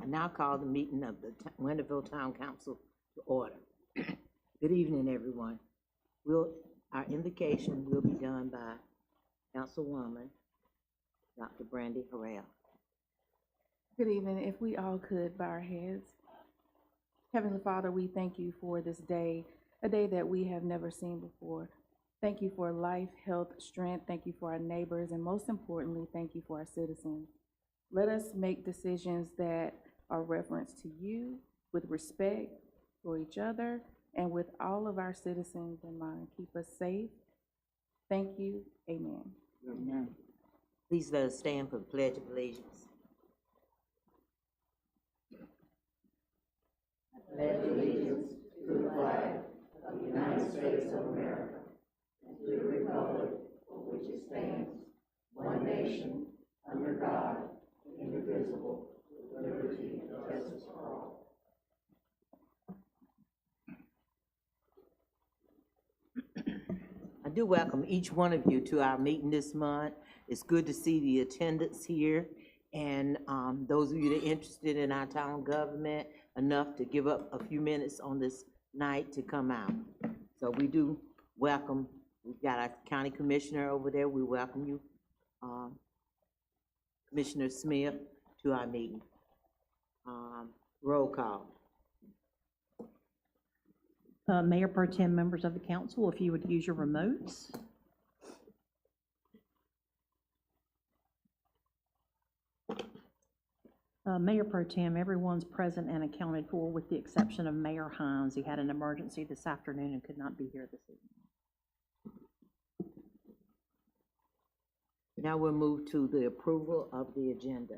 now call the meeting of the Winterville Town Council to order. Good evening, everyone. Our invocation will be done by Councilwoman Dr. Brandy Harrell. Good evening. If we all could bow our heads. Heavenly Father, we thank you for this day, a day that we have never seen before. Thank you for life, health, strength. Thank you for our neighbors, and most importantly, thank you for our citizens. Let us make decisions that are reference to you, with respect for each other, and with all of our citizens in mind. Keep us safe. Thank you. Amen. Amen. Please let us stand for the Pledge of Allegiance. I pledge allegiance to the flag of the United States of America and to the republic for which it stands, one nation, under God, indivisible, with liberty and justice for all. I do welcome each one of you to our meeting this month. It's good to see the attendance here, and those of you that are interested in our town government enough to give up a few minutes on this night to come out. So we do welcome. We've got our county commissioner over there. We welcome you, Commissioner Smith, to our meeting. Roll call. Mayor Pro Tem, members of the council, if you would use your remotes. Mayor Pro Tem, everyone's present and accounted for with the exception of Mayor Hines. He had an emergency this afternoon and could not be here this evening. Now we'll move to the approval of the agenda.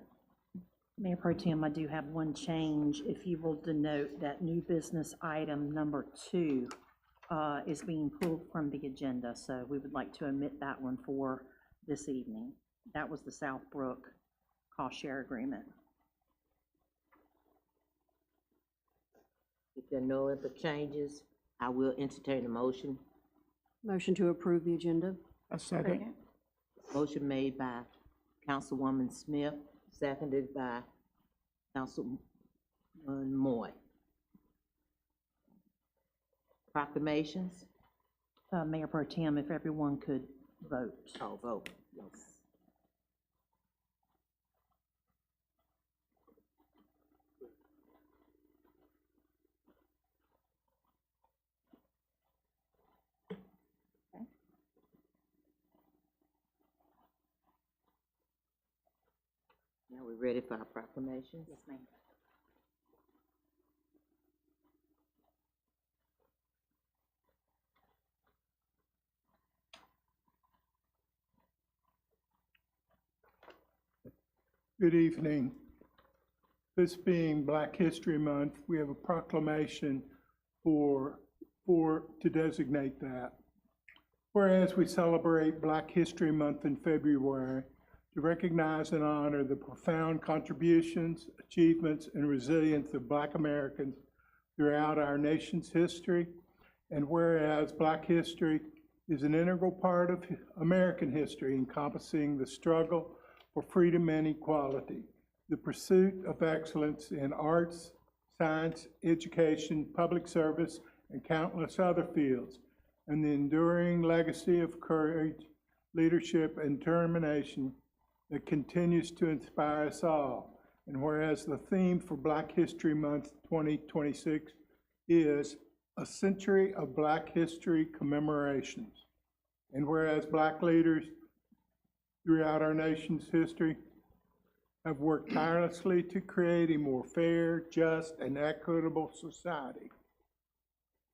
Mayor Pro Tem, I do have one change. If you will denote that new business item number 2 is being pulled from the agenda, so we would like to omit that one for this evening. That was the Southbrook cost share agreement. If there are no other changes, I will entertain a motion. Motion to approve the agenda. A second. Motion made by Councilwoman Smith, seconded by Councilman Moy. Proclamations? Mayor Pro Tem, if everyone could vote. Oh, vote, yes. Now we're ready for our proclamations? Yes, ma'am. Good evening. This being Black History Month, we have a proclamation to designate that. Whereas we celebrate Black History Month in February to recognize and honor the profound contributions, achievements, and resilience of Black Americans throughout our nation's history, and whereas Black history is an integral part of American history, encompassing the struggle for freedom and equality, the pursuit of excellence in arts, science, education, public service, and countless other fields, and the enduring legacy of courage, leadership, and determination that continues to inspire us all. And whereas the theme for Black History Month 2026 is a century of Black history commemorations. And whereas Black leaders throughout our nation's history have worked tirelessly to create a more fair, just, and equitable society.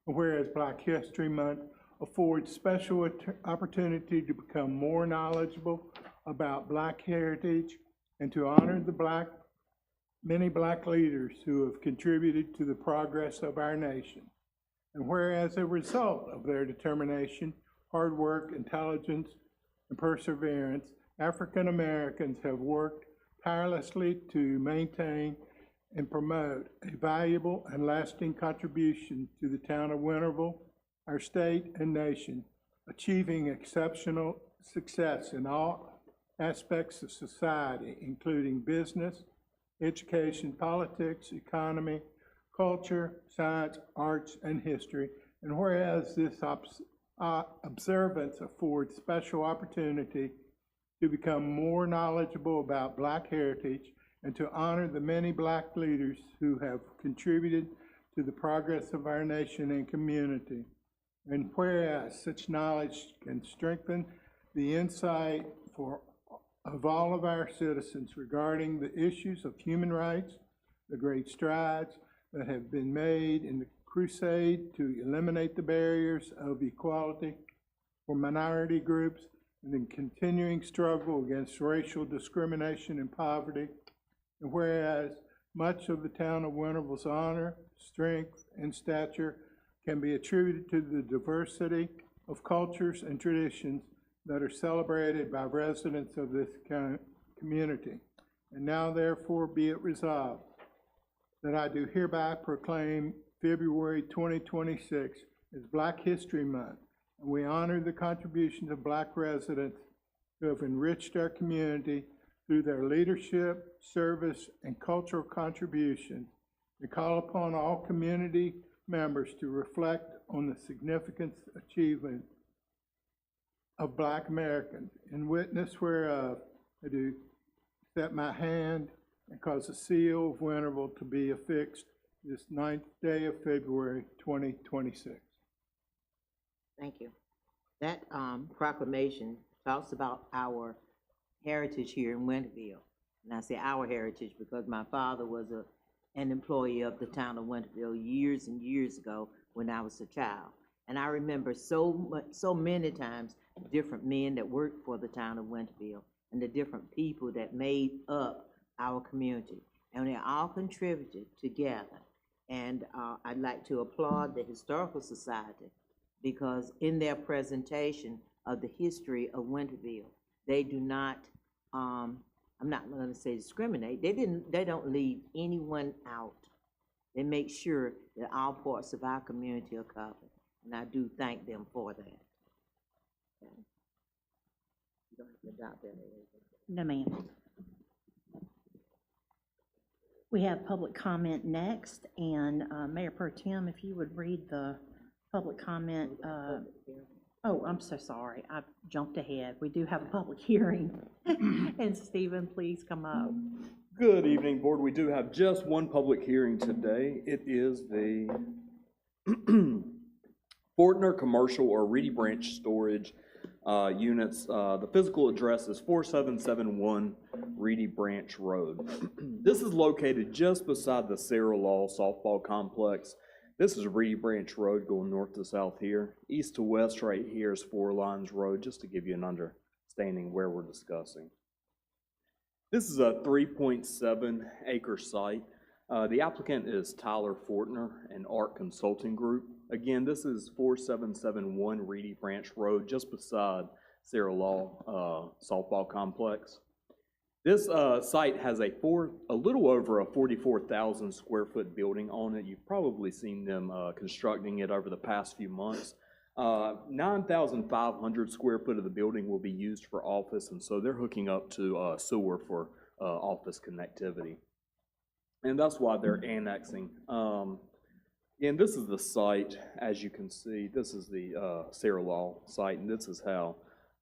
And whereas Black History Month affords special opportunity to become more knowledgeable about Black heritage and to honor the many Black leaders who have contributed to the progress of our nation. And whereas a result of their determination, hard work, intelligence, and perseverance, African Americans have worked tirelessly to maintain and promote a valuable and lasting contribution to the town of Winterville, our state and nation, achieving exceptional success in all aspects of society, including business, education, politics, economy, culture, science, arts, and history. And whereas this observance affords special opportunity to become more knowledgeable about Black heritage and to honor the many Black leaders who have contributed to the progress of our nation and community. And whereas such knowledge can strengthen the insight of all of our citizens regarding the issues of human rights, the great strides that have been made in the crusade to eliminate the barriers of equality for minority groups, and the continuing struggle against racial discrimination and poverty. And whereas much of the town of Winterville's honor, strength, and stature can be attributed to the diversity of cultures and traditions that are celebrated by residents of this community. And now therefore be it resolved that I do hereby proclaim February 2026 as Black History Month, and we honor the contributions of Black residents who have enriched our community through their leadership, service, and cultural contributions. We call upon all community members to reflect on the significant achievement of Black Americans. In witness whereof, I do set my hand and cause the seal of Winterville to be affixed this 9th day of February 2026. Thank you. That proclamation talks about our heritage here in Winterville. And I say our heritage because my father was an employee of the town of Winterville years and years ago when I was a child. And I remember so many times different men that worked for the town of Winterville and the different people that made up our community. And they all contributed together. And I'd like to applaud the Historical Society because in their presentation of the history of Winterville, they do not, I'm not going to say discriminate, they don't leave anyone out. They make sure that all parts of our community are covered. And I do thank them for that. Okay. You don't have to adopt that. No, ma'am. We have public comment next, and Mayor Pro Tem, if you would read the public comment. Oh, I'm so sorry. I jumped ahead. We do have a public hearing. And Stephen, please come up. Good evening, Board. We do have just one public hearing today. It is the Fortner Commercial or Reedy Branch Storage units. The physical address is 4771 Reedy Branch Road. This is located just beside the Sarah Law softball complex. This is Reedy Branch Road going north to south here. East to west right here is Four Lines Road, just to give you an understanding where we're discussing. This is a 3.7 acre site. The applicant is Tyler Fortner and Art Consulting Group. Again, this is 4771 Reedy Branch Road, just beside Sarah Law softball complex. This site has a little over a 44,000 square foot building on it. You've probably seen them constructing it over the past few months. 9,500 square foot of the building will be used for office, and so they're hooking up to sewer for office connectivity. And that's why they're annexing. And this is the site, as you can see. This is the Sarah Law site, and this is how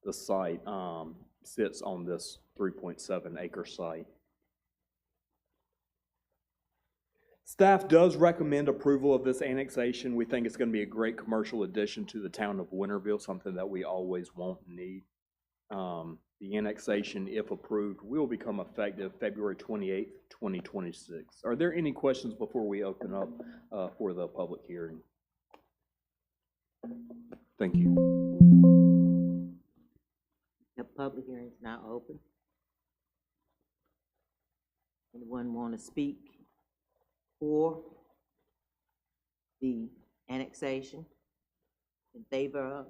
the site sits on this 3.7 acre site. Staff does recommend approval of this annexation. We think it's going to be a great commercial addition to the town of Winterville, something that we always want and need. The annexation, if approved, will become effective February 28th, 2026. Are there any questions before we open up for the public hearing? Thank you. The public hearing is now open. Anyone want to speak for the annexation, in favor of?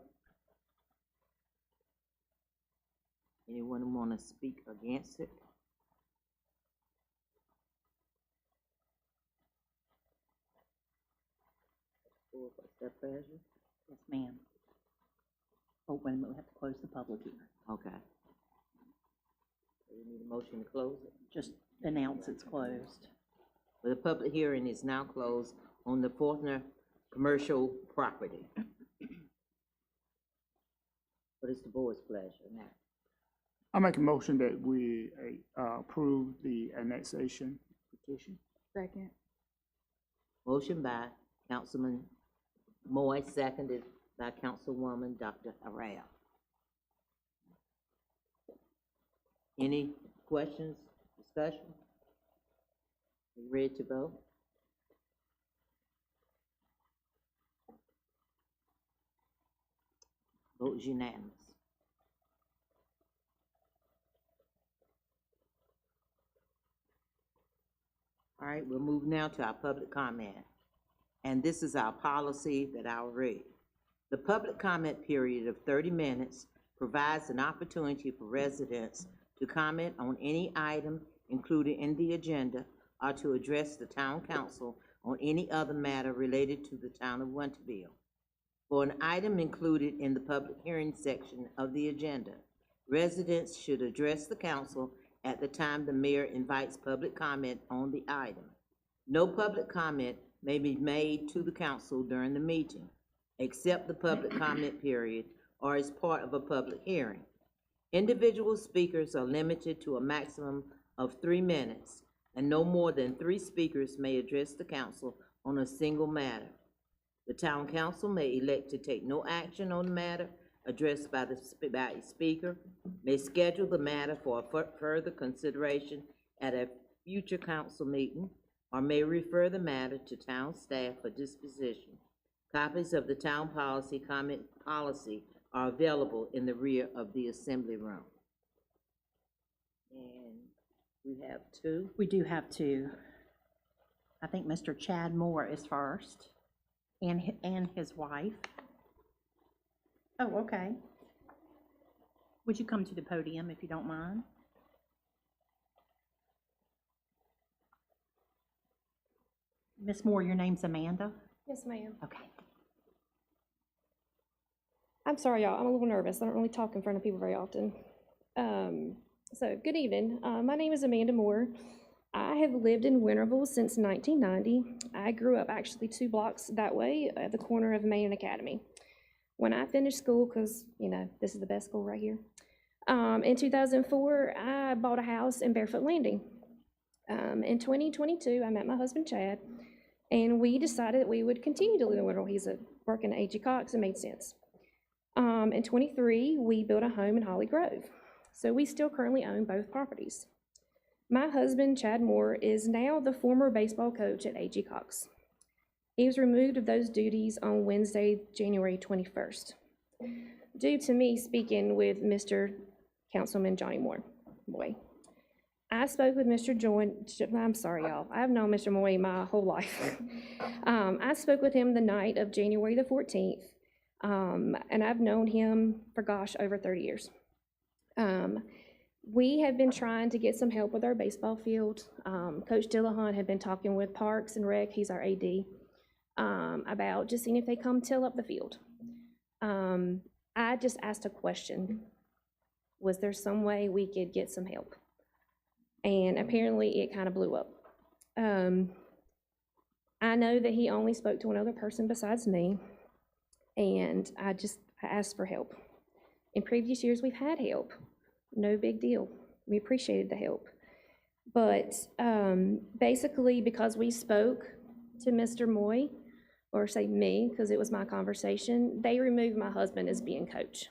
Anyone want to speak against it? What's their pleasure? Yes, ma'am. Oh, wait a minute, we have to close the public hearing. Okay. So we need a motion to close it? Just announce it's closed. The public hearing is now closed on the Fortner commercial property. What is the board's pleasure now? I make a motion that we approve the annexation petition. Second. Motion by Councilman Moy, seconded by Councilwoman Dr. Araya. Any questions, discussion? You ready to vote? Vote is unanimous. All right, we'll move now to our public comment. And this is our policy that I'll read. The public comment period of 30 minutes provides an opportunity for residents to comment on any item included in the agenda or to address the town council on any other matter related to the town of Winterville. For an item included in the public hearing section of the agenda, residents should address the council at the time the mayor invites public comment on the item. No public comment may be made to the council during the meeting, except the public comment period or as part of a public hearing. Individual speakers are limited to a maximum of 3 minutes, and no more than 3 speakers may address the council on a single matter. The town council may elect to take no action on the matter addressed by the speaker, may schedule the matter for further consideration at a future council meeting, or may refer the matter to town staff for disposition. Copies of the town comment policy are available in the rear of the assembly room. And we have 2. We do have 2. I think Mr. Chad Moore is first, and his wife. Oh, okay. Would you come to the podium if you don't mind? Miss Moore, your name's Amanda? Yes, ma'am. Okay. I'm sorry, y'all. I'm a little nervous. I don't really talk in front of people very often. So, good evening. My name is Amanda Moore. I have lived in Winterville since 1990. I grew up actually 2 blocks that way at the corner of Main and Academy. When I finished school, because, you know, this is the best school right here, in 2004, I bought a house in Barefoot Landing. In 2022, I met my husband, Chad, and we decided that we would continue to live in Winterville. He's working at A.G. Cox. It made sense. In 23, we built a home in Holly Grove. So we still currently own both properties. My husband, Chad Moore, is now the former baseball coach at A.G. Cox. He was removed of those duties on Wednesday, January 21st, due to me speaking with Mr. Councilman Johnny Moore. I spoke with Mr. I'm sorry, y'all. I've known Mr. Moy my whole life. I spoke with him the night of January the 14th, and I've known him for, gosh, over 30 years. We have been trying to get some help with our baseball field. Coach Dillahunt had been talking with Parks and Rec, he's our AD, about just seeing if they come till up the field. I just asked a question. Was there some way we could get some help? And apparently it kind of blew up. I know that he only spoke to one other person besides me, and I asked for help. In previous years, we've had help. No big deal. We appreciated the help. But basically, because we spoke to Mr. Moy, or say me, because it was my conversation, they removed my husband as being coach.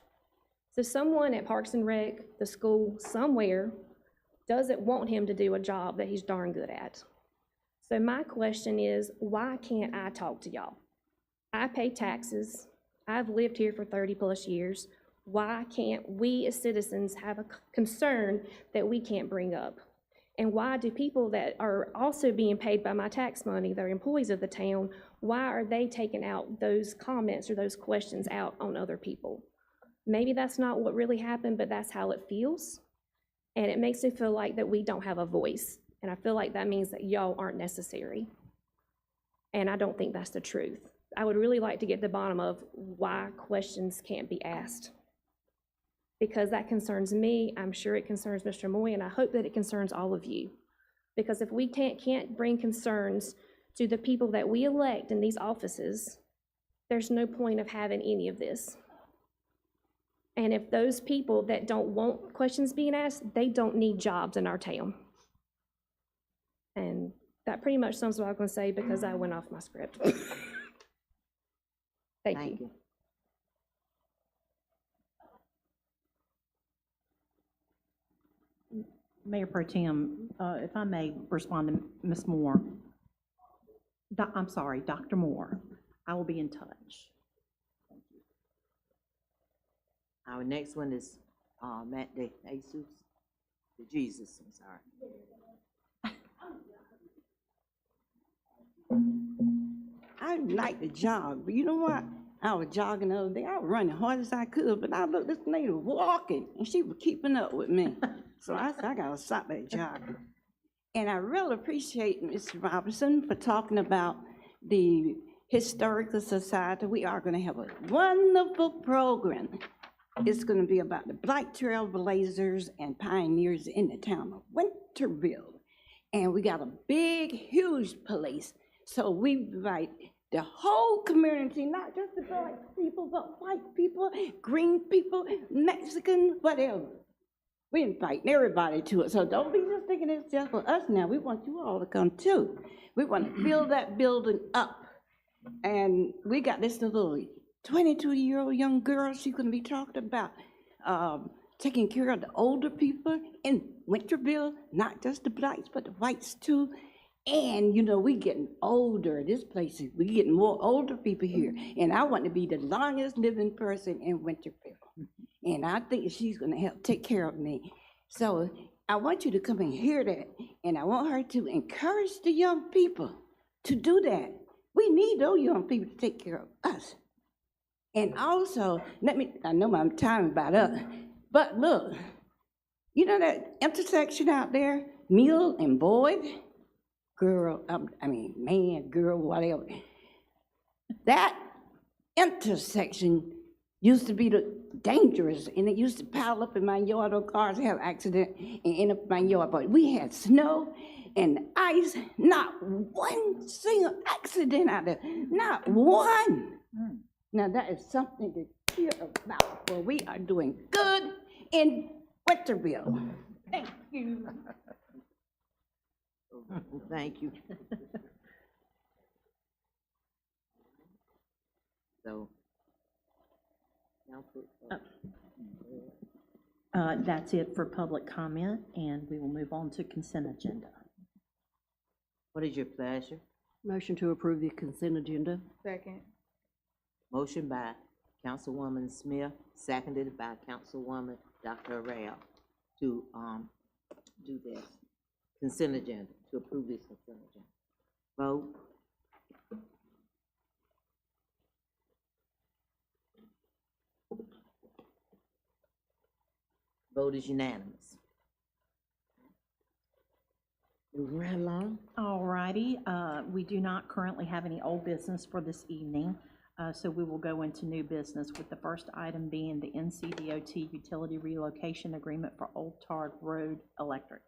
So someone at Parks and Rec, the school, somewhere, doesn't want him to do a job that he's darn good at. So my question is, why can't I talk to y'all? I pay taxes. I've lived here for 30 plus years. Why can't we as citizens have a concern that we can't bring up? And why do people that are also being paid by my tax money, they're employees of the town, why are they taking out those comments or those questions out on other people? Maybe that's not what really happened, but that's how it feels. And it makes me feel like that we don't have a voice. And I feel like that means that y'all aren't necessary. And I don't think that's the truth. I would really like to get to the bottom of why questions can't be asked. Because that concerns me, I'm sure it concerns Mr. Moy, and I hope that it concerns all of you. Because if we can't bring concerns to the people that we elect in these offices, there's no point of having any of this. And if those people that don't want questions being asked, they don't need jobs in our town. And that pretty much sums what I was going to say because I went off my script. Thank you. Mayor Pro Tem, if I may respond to Ms. Moore. I'm sorry, Dr. Moore. I will be in touch. Our next one is, Matt De Jesus, I'm sorry. I like to jog, but you know what? I was jogging the other day. I was running hard as I could, but I looked, this lady was walking, and she was keeping up with me. So I said, I gotta stop that jogging. And I really appreciate Ms. Robinson for talking about the Historical Society. We are gonna have a wonderful program. It's gonna be about the Black Trailblazers and pioneers in the town of Winterville. And we got a big, huge place. So we invite the whole community, not just the black people, but white people, green people, Mexican, whatever. We invite everybody to it. So don't be just thinking it's just for us now. We want you all to come too. We want to build that building up. And we got this little 22-year-old young girl. She's going to be talking about taking care of the older people in Winterville, not just the blacks, but the whites too. And, you know, we getting older. This place, we getting more older people here. And I want to be the longest living person in Winterville. And I think she's going to help take care of me. So I want you to come and hear that. And I want her to encourage the young people to do that. We need those young people to take care of us. And also, I know my time is about up, but look, you know that intersection out there, Mill and Boyd? Girl, man, girl, whatever. That intersection used to be dangerous, and it used to pile up in my yard, or cars have accident and end up in my yard. But we had snow and ice, not one single accident out there, not one. Now that is something to cheer about, for we are doing good in Winterville. Thank you. Thank you. So. That's it for public comment, and we will move on to consent agenda. What is your pleasure? Motion to approve the consent agenda. Second. Motion by Councilwoman Smith, seconded by Councilwoman Dr. Arrell to do this consent agenda, to approve this consent agenda. Vote. Vote is unanimous. Moving right along. All righty, we do not currently have any old business for this evening, so we will go into new business with the first item being the NCDOT utility relocation agreement for Old Tard Road Electric.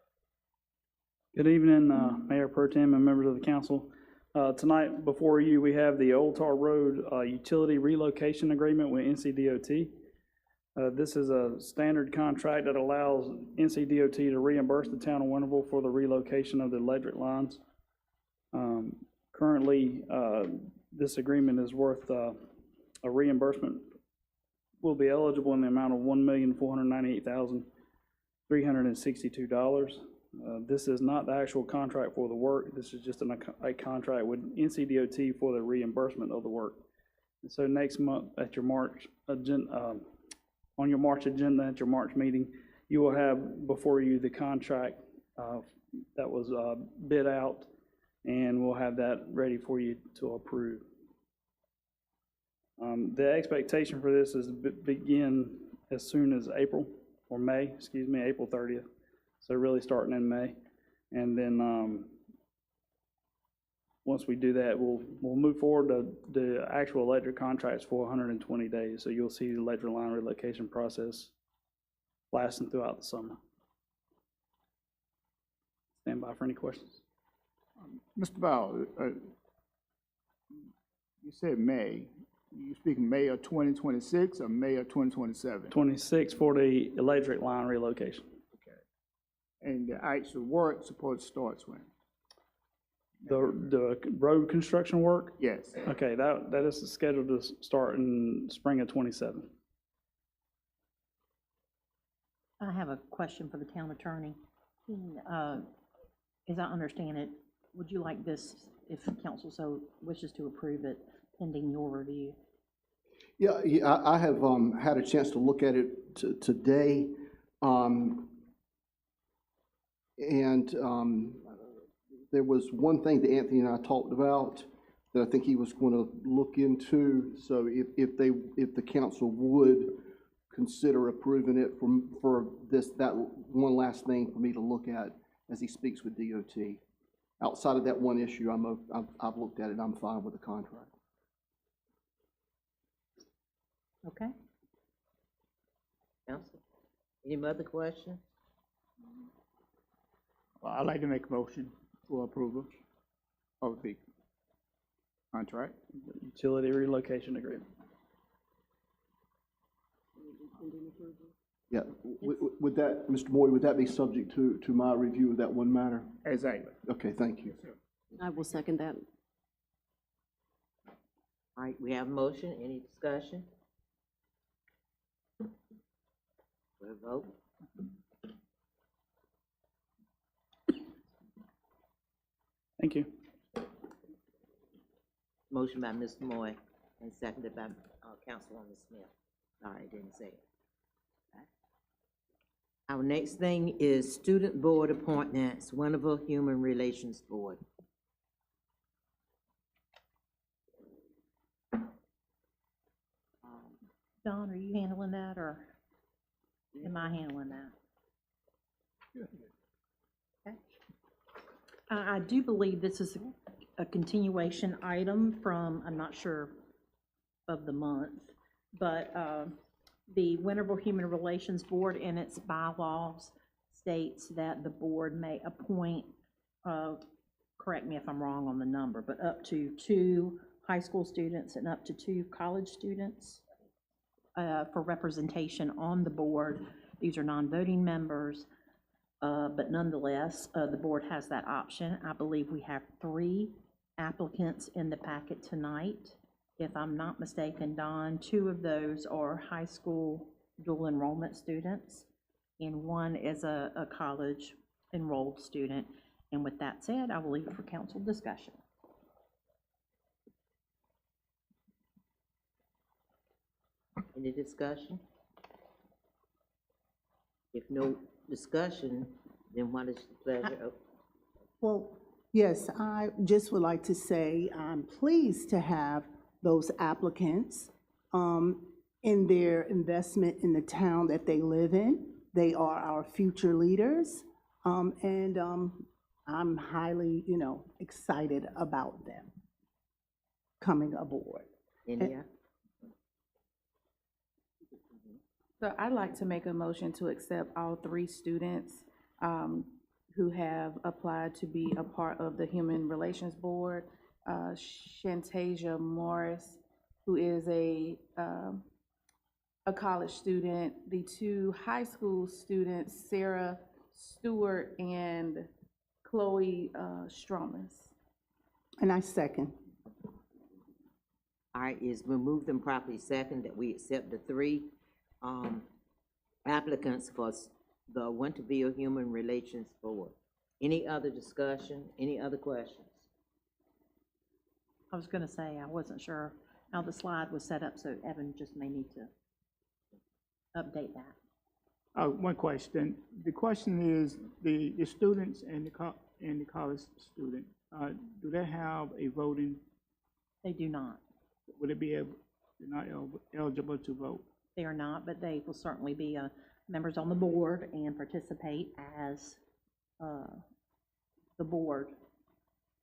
Good evening, Mayor Pro Tem and members of the council. Tonight before you, we have the Old Tar Road utility relocation agreement with NCDOT. This is a standard contract that allows NCDOT to reimburse the town of Winterville for the relocation of the electric lines. Currently, this agreement is worth a reimbursement, will be eligible in the amount of $1,498,362. This is not the actual contract for the work. This is just a contract with NCDOT for the reimbursement of the work. And so next month at your March agenda, on your March agenda at your March meeting, you will have before you the contract that was bid out, and we'll have that ready for you to approve. The expectation for this is to begin as soon as April 30th. So really starting in May, and then once we do that, we'll move forward to the actual electric contracts for 120 days. So you'll see the electric line relocation process lasting throughout the summer. Stand by for any questions. Mr. Bowles, you said May. You speaking May of 2026 or May of 2027? 26 for the electric line relocation. And the actual work support starts when? The road construction work, Yes. okay, that is scheduled to start in spring of 27. I have a question for the town attorney. As I understand it, would you like this, if council so wishes to approve it, pending your review? Yeah, I have had a chance to look at it today. There was one thing that Anthony and I talked about that I think he was going to look into. So if the council would consider approving it for that one last thing for me to look at as he speaks with DOT. Outside of that one issue, I've looked at it, I'm fine with the contract. Okay. Council, any other questions? Well, I'd like to make a motion for approval of the contract. Utility relocation agreement. Yeah, would that, Mr. Moy, would that be subject to my review of that one matter? Exactly. Okay, thank you. I will second that. All right, we have a motion, any discussion? We'll vote. Thank you. Motion by Mr. Moy and seconded by Councilwoman Smith. Sorry, didn't say it. Okay. Our next thing is student board appointments, Winterville Human Relations Board. Don, are you handling that, or am I handling that? Okay. I do believe this is a continuation item from, I'm not sure of the month, but the Winterville Human Relations Board in its bylaws states that the board may appoint, correct me if I'm wrong on the number, but up to 2 high school students and up to 2 college students for representation on the board. These are non-voting members, but nonetheless, the board has that option. I believe we have 3 applicants in the packet tonight. If I'm not mistaken, Don, 2 of those are high school dual enrollment students, and 1 is a college enrolled student. And with that said, I will leave it for council discussion. Any discussion? If no discussion, then what is the pleasure of? Well, yes, I just would like to say I'm pleased to have those applicants in their investment in the town that they live in. They are our future leaders, and I'm highly, excited about them coming aboard. Any, So I'd like to make a motion to accept all 3 students who have applied to be a part of the Human Relations Board. Shantasia Morris, who is a college student, the 2 high school students, Sarah Stewart and Chloe Stromas. And I second. all right, it's been moved and properly second that we accept the 3 applicants for the Winterville Human Relations Board. Any other discussion, any other questions? I was gonna say, I wasn't sure how the slide was set up, so Evan just may need to update that. One question. The question is, the students and the college student, do they have a voting? They do not. Would it be able, they're not eligible to vote? They are not, but they will certainly be members on the board and participate as the board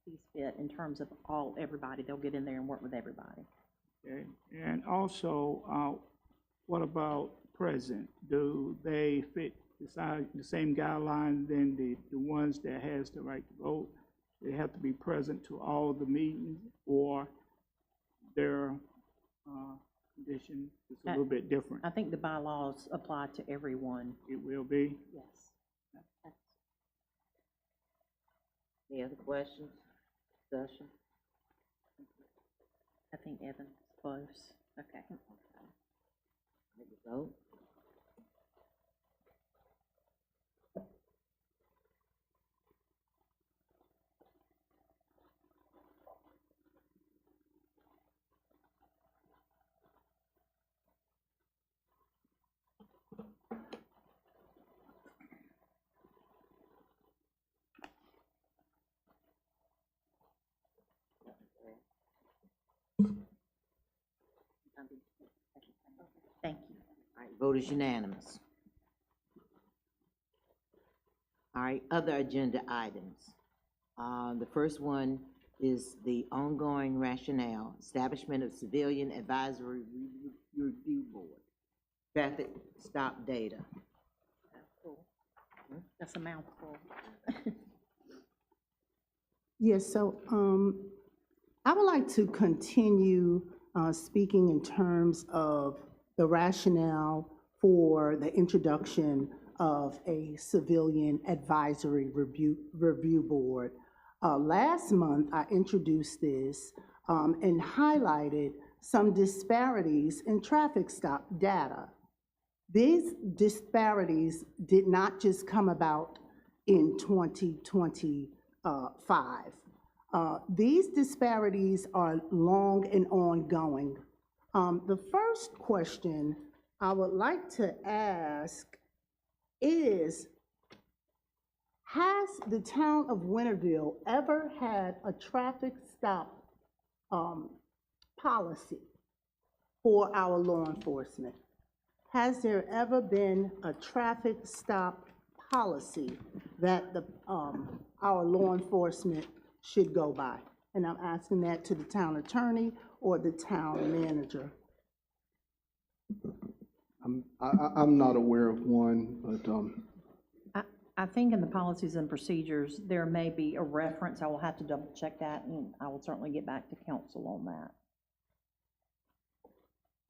sees fit in terms of everybody. They'll get in there and work with everybody. Okay. And also, what about present? Do they fit the same guidelines than the ones that has the right to vote. They have to be present to all the meetings, or their condition is a little bit different. I think the bylaws apply to everyone. It will be. Yes. Any other questions, discussion? I think Evan's close. Okay. Ready to vote? Thank you. All right, vote is unanimous. All right, other agenda items. The first one is the ongoing rationale, establishment of civilian advisory review board, traffic stop data. That's a mouthful. Yes, so I would like to continue speaking in terms of the rationale for the introduction of a civilian advisory review board. Last month, I introduced this and highlighted some disparities in traffic stop data. These disparities did not just come about in 2025. These disparities are long and ongoing. The first question I would like to ask is, has the town of Winterville ever had a traffic stop policy for our law enforcement? Has there ever been a traffic stop policy that our law enforcement should go by? And I'm asking that to the town attorney or the town manager. I'm not aware of one, but, I think in the policies and procedures, there may be a reference. I will have to double check that, and I will certainly get back to council on that.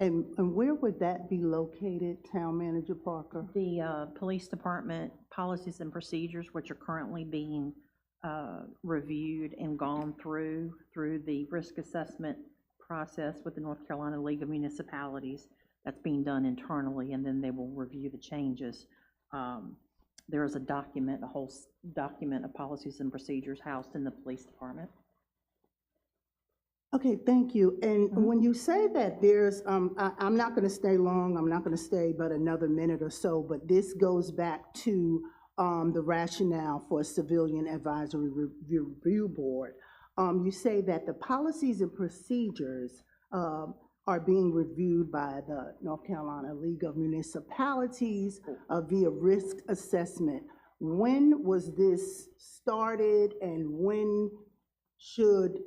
And where would that be located, Town Manager Parker? The police department policies and procedures, which are currently being reviewed and gone through the risk assessment process with the North Carolina League of Municipalities. That's being done internally, and then they will review the changes. There is a document, a whole document of policies and procedures housed in the police department. Okay, thank you. And when you say that there's, I'm not going to stay long, I'm not going to stay but another minute or so, but this goes back to the rationale for a civilian advisory review board. You say that the policies and procedures are being reviewed by the North Carolina League of Municipalities via risk assessment. When was this started, and when should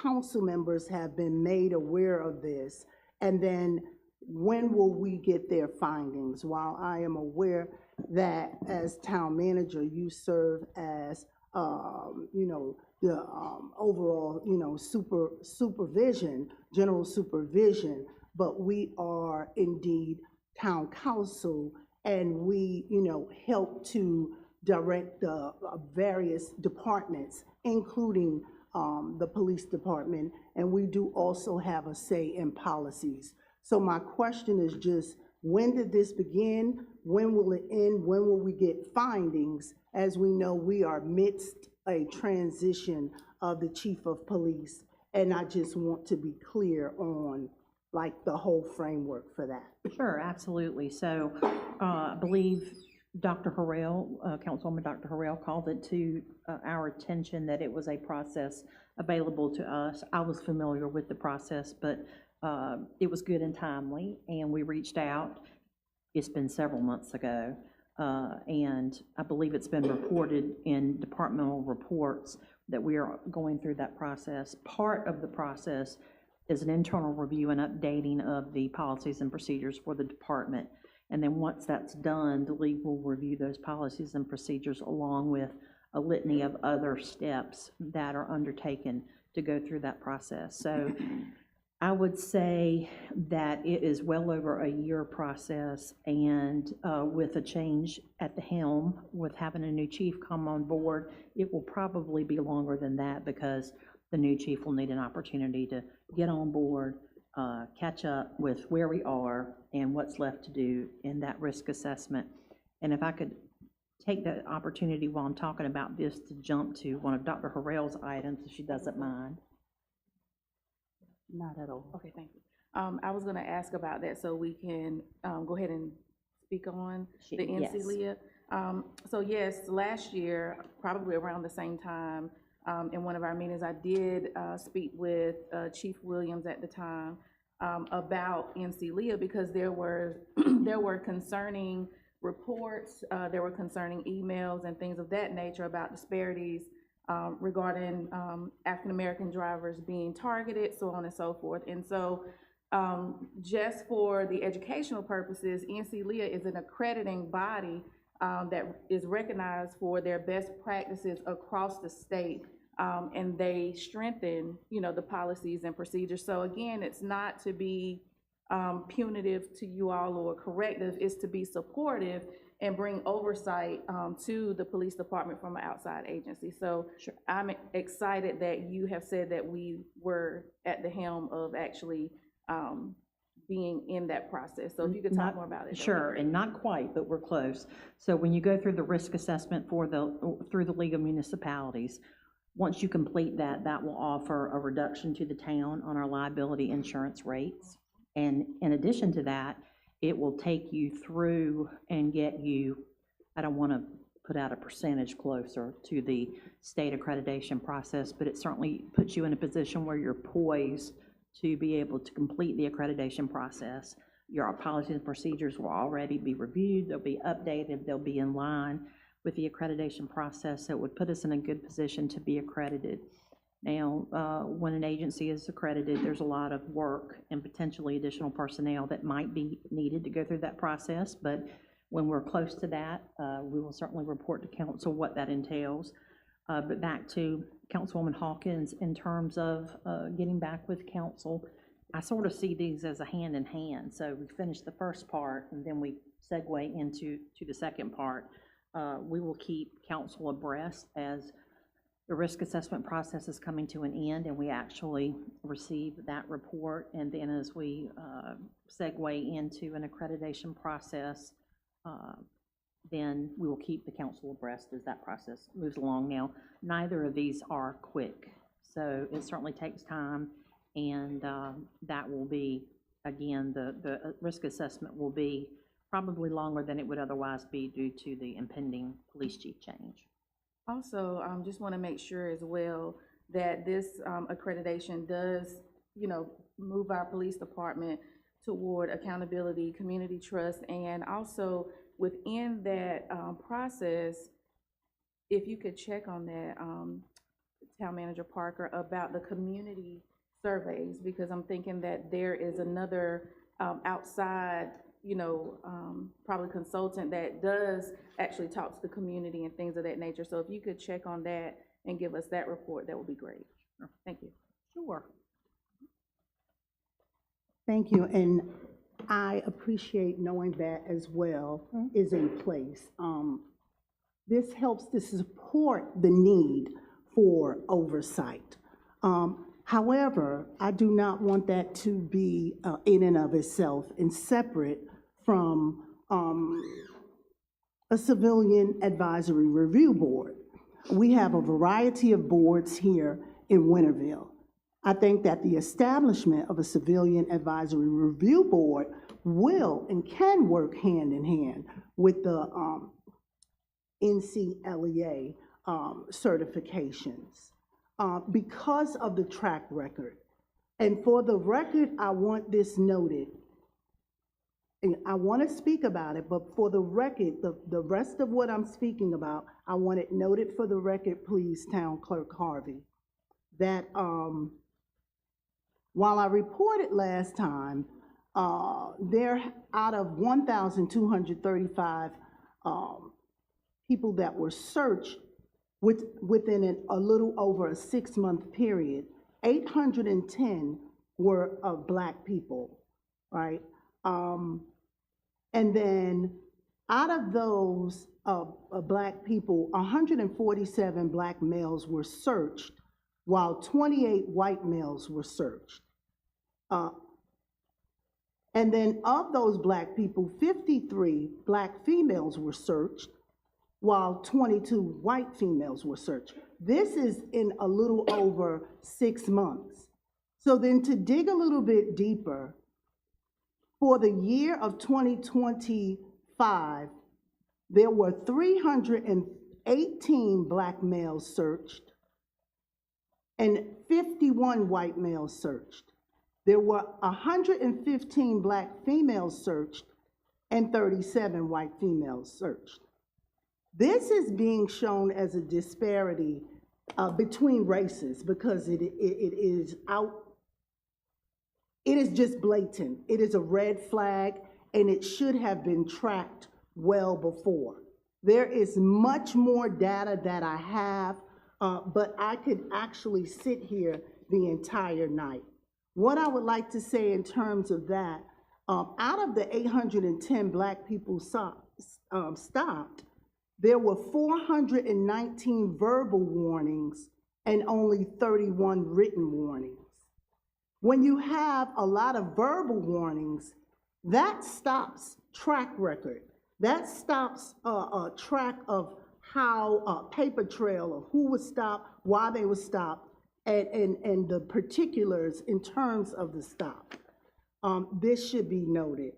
council members have been made aware of this? And then when will we get their findings? While I am aware that as town manager, you serve as, the overall, supervision, general supervision, but we are indeed town council, and we, help to direct the various departments, including the police department, and we do also have a say in policies. So my question is just, when did this begin? When will it end? When will we get findings? As we know, we are midst a transition of the chief of police, and I just want to be clear on the whole framework for that. Sure, absolutely. So I believe Dr. Harrell, Councilwoman Dr. Harrell, called it to our attention that it was a process available to us. I was familiar with the process, but it was good and timely, and we reached out. It's been several months ago, and I believe it's been reported in departmental reports that we are going through that process. Part of the process is an internal review and updating of the policies and procedures for the department. And then once that's done, the league will review those policies and procedures along with a litany of other steps that are undertaken to go through that process. So I would say that it is well over a year process, and with a change at the helm, with having a new chief come on board, it will probably be longer than that because the new chief will need an opportunity to get on board, catch up with where we are and what's left to do in that risk assessment. And if I could take the opportunity while I'm talking about this to jump to one of Dr. Harrell's items, if she doesn't mind. Not at all. Okay, thank you. I was gonna ask about that, so we can, go ahead and speak on the Yes. NC-LEA. So yes, last year, probably around the same time, in one of our meetings, I did, speak with, Chief Williams at the time, about NC-LEA because there were, there were concerning reports, there were concerning emails and things of that nature about disparities regarding African-American drivers being targeted, so on and so forth. And so just for the educational purposes, NC-LEA is an accrediting body that is recognized for their best practices across the state, and they strengthen, you know, the policies and procedures. So again, it's not to be punitive to you all or corrective, it's to be supportive and bring oversight to the police department from an outside agency. So Sure. I'm excited that you have said that we were at the helm of actually being in that process. So if you could talk more about it. Sure, and not quite, but we're close. So when you go through the risk assessment through the League of Municipalities, once you complete that, that will offer a reduction to the town on our liability insurance rates. And in addition to that, it will take you through and get you, I don't want to put out a percentage closer to the state accreditation process, but it certainly puts you in a position where you're poised to be able to complete the accreditation process. Your policies and procedures will already be reviewed, they'll be updated, they'll be in line with the accreditation process, so it would put us in a good position to be accredited. Now, when an agency is accredited, there's a lot of work and potentially additional personnel that might be needed to go through that process, but when we're close to that, we will certainly report to council what that entails. But back to Councilwoman Hawkins, in terms of getting back with council, I sort of see these as a hand in hand. So we finish the first part and then we segue into the second part. We will keep council abreast as the risk assessment process is coming to an end and we actually receive that report. And then as we segue into an accreditation process, then we will keep the council abreast as that process moves along. Now, neither of these are quick, so it certainly takes time, and that will be, again, the risk assessment will be probably longer than it would otherwise be due to the impending police chief change. Also, just want to make sure as well that this accreditation does, you know, move our police department toward accountability, community trust, and also within that process, if you could check on that, Town Manager Parker, about the community surveys, because I'm thinking that there is another outside, you know, probably consultant that does actually talk to the community and things of that nature. So if you could check on that and give us that report, that would be great. Thank you. Sure. Thank you, and I appreciate knowing that as well is in place. This helps to support the need for oversight. However, I do not want that to be in and of itself and separate from a civilian advisory review board. We have a variety of boards here in Winterville. I think that the establishment of a civilian advisory review board will and can work hand in hand with the NC-LEA certifications because of the track record. And for the record, I want this noted. And I want to speak about it, but for the record, the rest of what I'm speaking about, I want it noted for the record, please, Town Clerk Harvey, that while I reported last time There, out of 1,235 people that were searched within a little over a 6-month period, 810 were of Black people, right? And then out of those Black people, 147 Black males were searched, while 28 white males were searched. And then of those Black people, 53 Black females were searched, while 22 white females were searched. This is in a little over 6 months. So then to dig a little bit deeper, for the year of 2025, there were 318 Black males searched and 51 white males searched. There were 115 Black females searched and 37 white females searched. This is being shown as a disparity between races because it is just blatant. It is a red flag, and it should have been tracked well before. There is much more data that I have, but I could actually sit here the entire night. What I would like to say in terms of that, out of the 810 Black people stopped, there were 419 verbal warnings and only 31 written warnings. When you have a lot of verbal warnings, that stops track record. That stops a track of how a paper trail of who was stopped, why they were stopped, and the particulars in terms of the stop. This should be noted.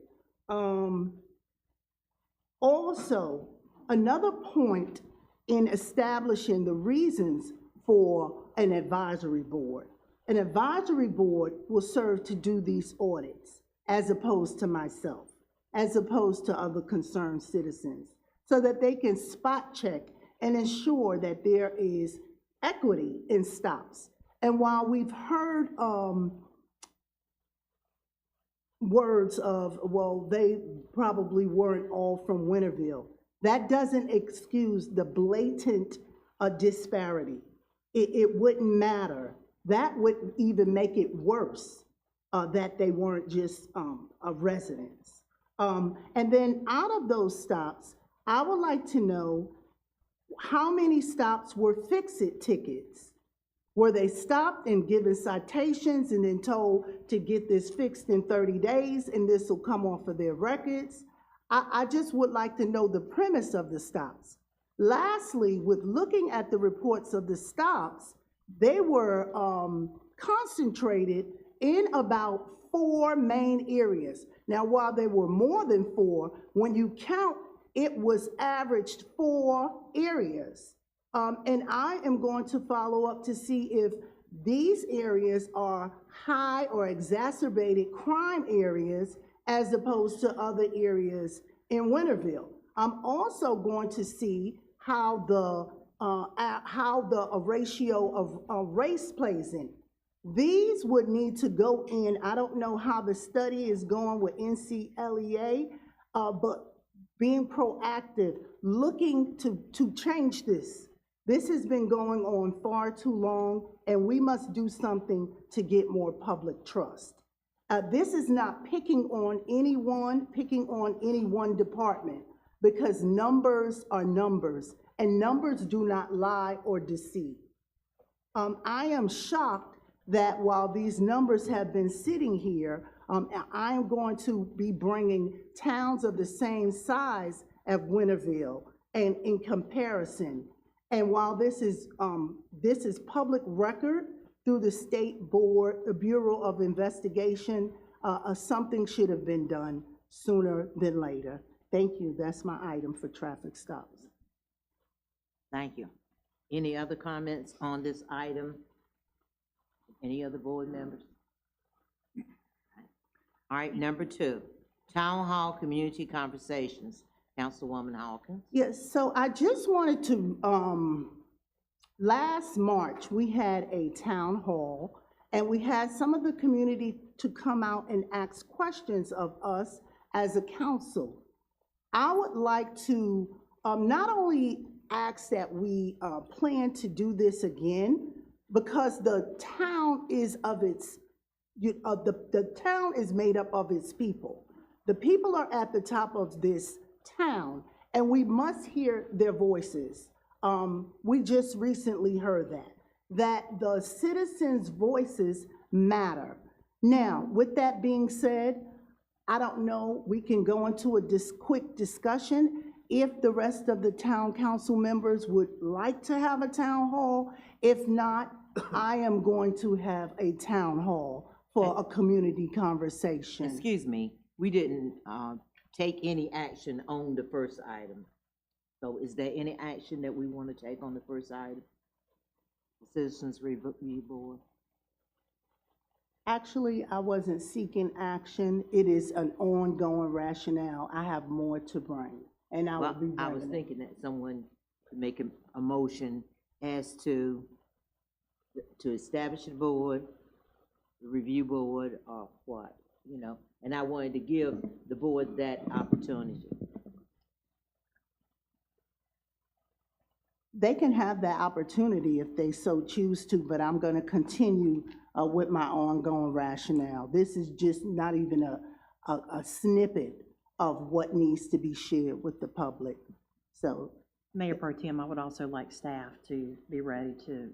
Also, another point in establishing the reasons for an advisory board. An advisory board will serve to do these audits as opposed to myself, as opposed to other concerned citizens, so that they can spot check and ensure that there is equity in stops. And while we've heard words of, well, they probably weren't all from Winterville, that doesn't excuse the blatant disparity. It wouldn't matter. That would even make it worse that they weren't just residents. And then out of those stops, I would like to know how many stops were fix-it tickets. Were they stopped and given citations and then told to get this fixed in 30 days and this will come off of their records? I just would like to know the premise of the stops. Lastly, with looking at the reports of the stops, they were concentrated in about 4 main areas. Now, while there were more than 4, when you count, it was averaged 4 areas. And I am going to follow up to see if these areas are high or exacerbated crime areas as opposed to other areas in Winterville. I'm also going to see how the ratio of race plays in. These would need to go in. I don't know how the study is going with NCLEA, but being proactive, looking to change this. This has been going on far too long, and we must do something to get more public trust. This is not picking on any one department, because numbers are numbers, and numbers do not lie or deceive. I am shocked that while these numbers have been sitting here, I am going to be bringing towns of the same size as Winterville and in comparison. And while this is public record through the State Bureau of Investigation, something should have been done sooner than later. Thank you. That's my item for traffic stops. Thank you. Any other comments on this item? Any other board members? All right, number 2, Town Hall Community Conversations. Councilwoman Hawkins. Yes, so I just wanted to, last March, we had a town hall, and we had some of the community to come out and ask questions of us as a council. I would like to not only ask that we plan to do this again, because the town is of its, the town is made up of its people. The people are at the top of this town, and we must hear their voices. We just recently heard that the citizens' voices matter. Now, with that being said, I don't know, we can go into a quick discussion. If the rest of the town council members would like to have a town hall, if not, I am going to have a town hall for a community conversation. Excuse me, we didn't take any action on the first item. So is there any action that we want to take on the first item? The Citizens Review Board? Actually, I wasn't seeking action. It is an ongoing rationale. I have more to bring, and I will be Well, I was bringing it. thinking that someone could make a motion as to establish the board, the review board, or what, you know, and I wanted to give the board that opportunity. They can have that opportunity if they so choose to, but I'm going to continue with my ongoing rationale. This is just not even a snippet of what needs to be shared with the public. So, Mayor Pro Tem, I would also like staff to be ready to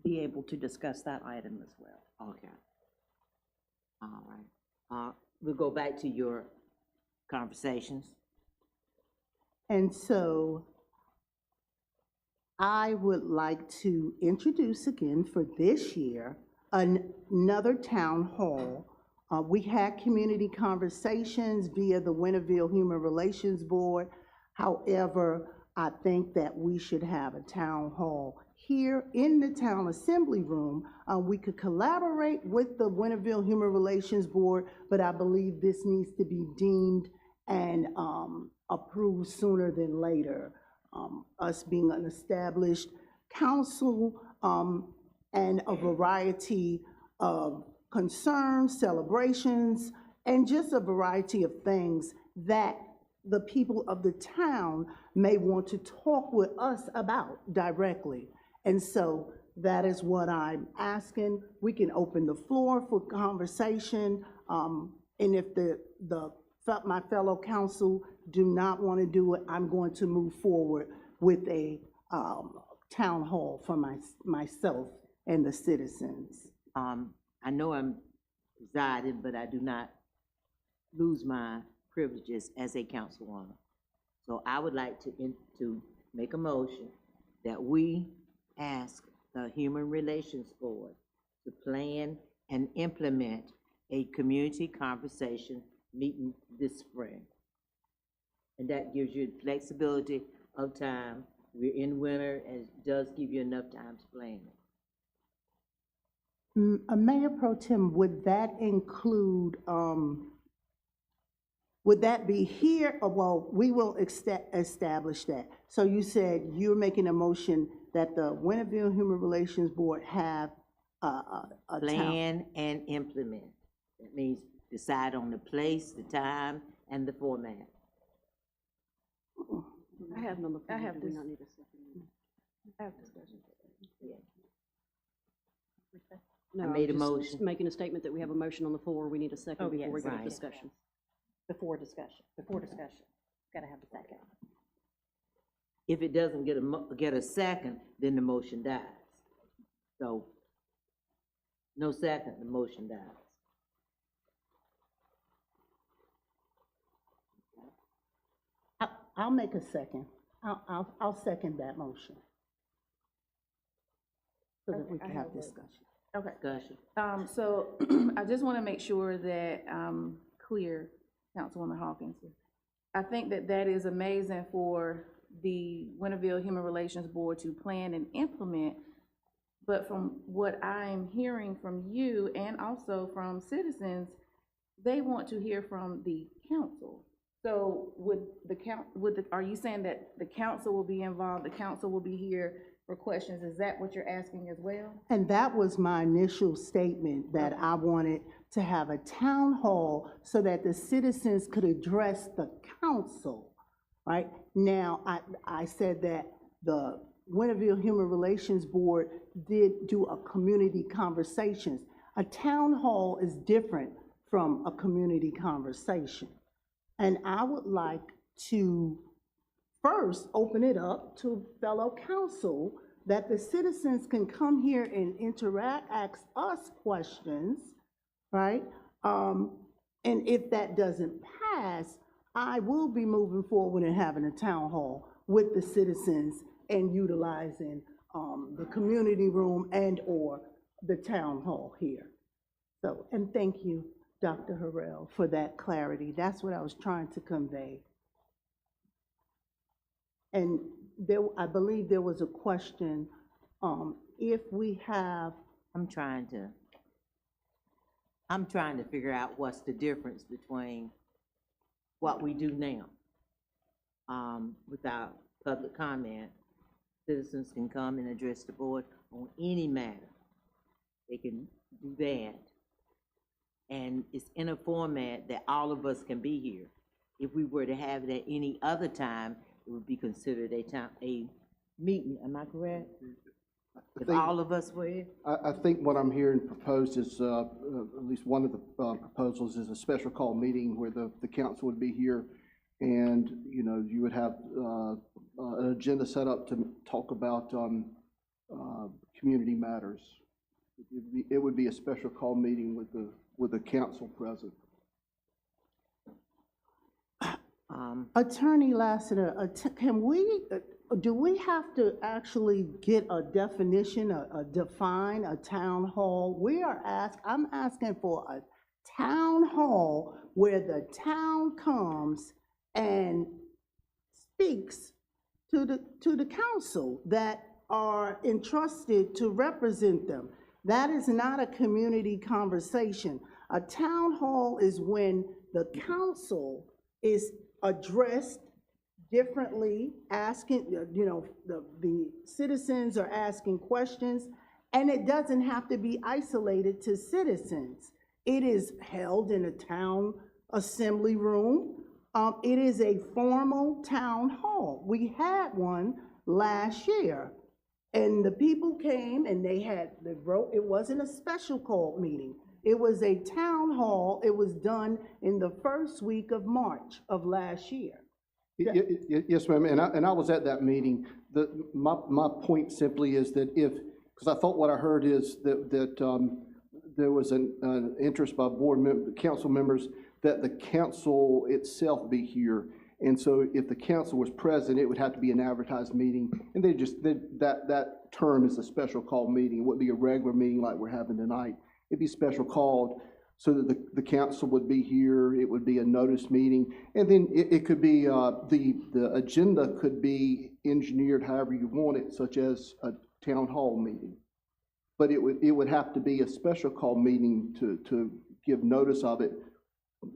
be able to discuss that item as well. Okay. All right. We'll go back to your conversations. and so I would like to introduce again for this year another town hall. We had community conversations via the Winterville Human Relations Board. However, I think that we should have a town hall here in the town assembly room. We could collaborate with the Winterville Human Relations Board, but I believe this needs to be deemed and approved sooner than later. Us being an established council and a variety of concerns, celebrations, and just a variety of things that the people of the town may want to talk with us about directly. And so that is what I'm asking. We can open the floor for conversation. And if my fellow council do not want to do it, I'm going to move forward with a town hall for myself and the citizens. I know I'm presiding, but I do not lose my privileges as a councilwoman. So I would like to make a motion that we ask the Human Relations Board to plan and implement a community conversation meeting this spring. And that gives you flexibility of time. We're in winter, and it does give you enough time to plan it. Mayor Pro Tem, would that include, would that be here? Well, we will establish that. So you said you're making a motion that the Winterville Human Relations Board have a Plan and implement. That means decide on the place, the time, and the format. I have number four. I have Do we this. not need a second? I have discussion. No, I I'm made a just motion. Making a statement that we have a motion on the floor. We need a second Oh, before we yes, go to right. discussion. Before discussion, gotta have a second. If it doesn't get a second, then the motion dies. So, no second, the motion dies. I'll make a second. I'll second that motion. So that we Okay, can I have have a- discussion. Okay. Discussion. So I just want to make sure that I'm clear, Councilwoman Hawkins. I think that that is amazing for the Winterville Human Relations Board to plan and implement, but from what I'm hearing from you and also from citizens, they want to hear from the council. So are you saying that the council will be involved, the council will be here for questions. Is that what you're asking as well? And that was my initial statement, that I wanted to have a town hall so that the citizens could address the council, right? Now, I said that the Winterville Human Relations Board did do a community conversations. A town hall is different from a community conversation. And I would like to first open it up to fellow council, that the citizens can come here and interact, ask us questions, right? And if that doesn't pass, I will be moving forward and having a town hall with the citizens and utilizing the community room and/or the town hall here. So, and thank you, Dr. Harrell, for that clarity. That's what I was trying to convey. And there, I believe there was a question, if we have, I'm trying to figure out what's the difference between what we do now. Without public comment, citizens can come and address the board on any matter. They can do that. And it's in a format that all of us can be here. If we were to have it at any other time, it would be considered a meeting, am I correct? If all of us were here? I think what I'm hearing proposed is, at least one of the proposals is a special call meeting where the council would be here, and, you know, you would have an agenda set up to talk about community matters. It would be a special call meeting with the council present. Attorney Lassiter, do we have to actually get a definition, define a town hall? I'm asking for a town hall where the town comes and speaks to the council that are entrusted to represent them. That is not a community conversation. A town hall is when the council is addressed differently, asking, you know, the citizens are asking questions, and it doesn't have to be isolated to citizens. It is held in a town assembly room. It is a formal town hall. We had one last year, and the people came and they wrote, it wasn't a special call meeting. It was a town hall. It was done in the first week of March of last year. Yes, ma'am, and I was at that meeting. My point simply is that because I thought what I heard is that there was an interest by council members that the council itself be here. And so if the council was present, it would have to be an advertised meeting. And that term is a special call meeting. It wouldn't be a regular meeting like we're having tonight. It'd be special called so that the council would be here. It would be a notice meeting. And then it could be, the agenda could be engineered however you want it, such as a town hall meeting. But it would have to be a special call meeting to give notice of it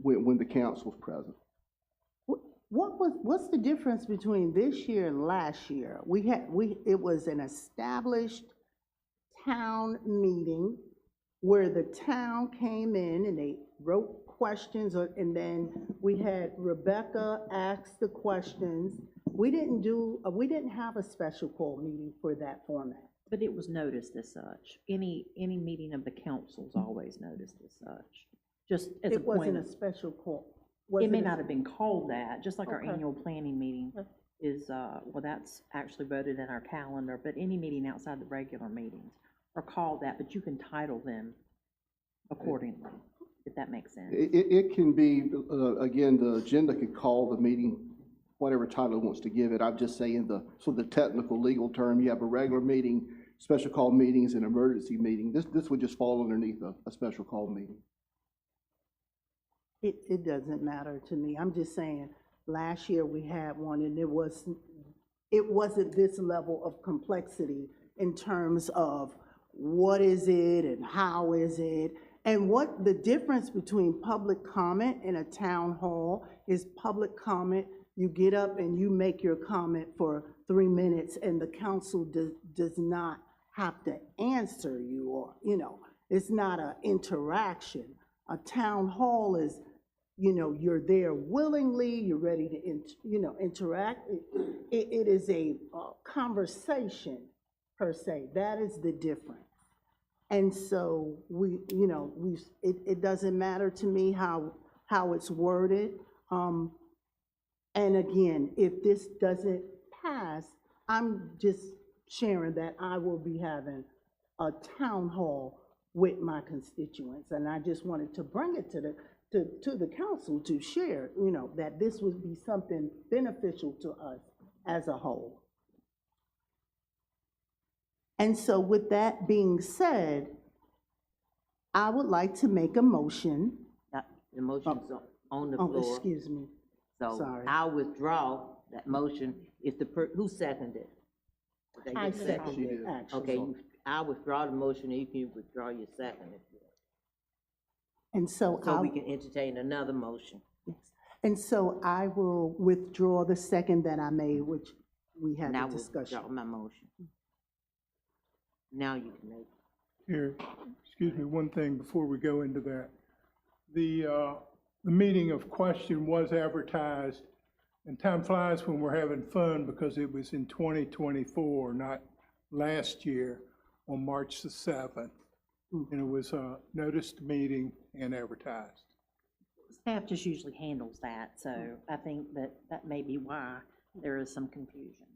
when the council's present. What's the difference between this year and last year? It was an established town meeting where the town came in and they wrote questions, and then we had Rebecca ask the questions. We didn't have a special call meeting for that format. But it was noticed as such. Any meeting of the council's always noticed as such, just as a It point. wasn't a special call. It may not have been called that, just like our Okay. annual planning meeting is, well, that's actually voted in our calendar, but any meeting outside the regular meetings are called that, but you can title them accordingly, if that makes sense. It can be, again, the agenda could call the meeting whatever title it wants to give it. I'm just saying the technical legal term, you have a regular meeting, special call meetings, and emergency meeting. This would just fall underneath a special call meeting. It doesn't matter to me. I'm just saying, last year we had one and it wasn't this level of complexity in terms of what is it and how is it. And what the difference between public comment in a town hall is public comment you get up and you make your comment for 3 minutes, and the council does not have to answer you, or, you know, it's not an interaction. A town hall is, you know, you're there willingly, you're ready to, interact. It is a conversation, per se. That is the difference. And so it doesn't matter to me how it's worded. And again, if this doesn't pass, I'm just sharing that I will be having a town hall with my constituents. And I just wanted to bring it to the council to share, that this would be something beneficial to us as a whole. And so with that being said, I would like to make a motion. The motion's on the Oh, floor. excuse me. So sorry. I'll withdraw that motion if who seconded? Did I get seconded? seconded it, actually. Okay, I'll withdraw the motion, and you can withdraw your second if you want. And so So we can entertain another motion. yes. And so I will withdraw the second that I made, which we had Now a discussion. withdraw my motion. Now you can make. Here, excuse me, one thing before we go into that. The meeting of question was advertised, and time flies when we're having fun, because it was in 2024, not last year, on March the 7th. And it was a noticed meeting and advertised. Staff just usually handles that, so I think that may be why there is some confusion.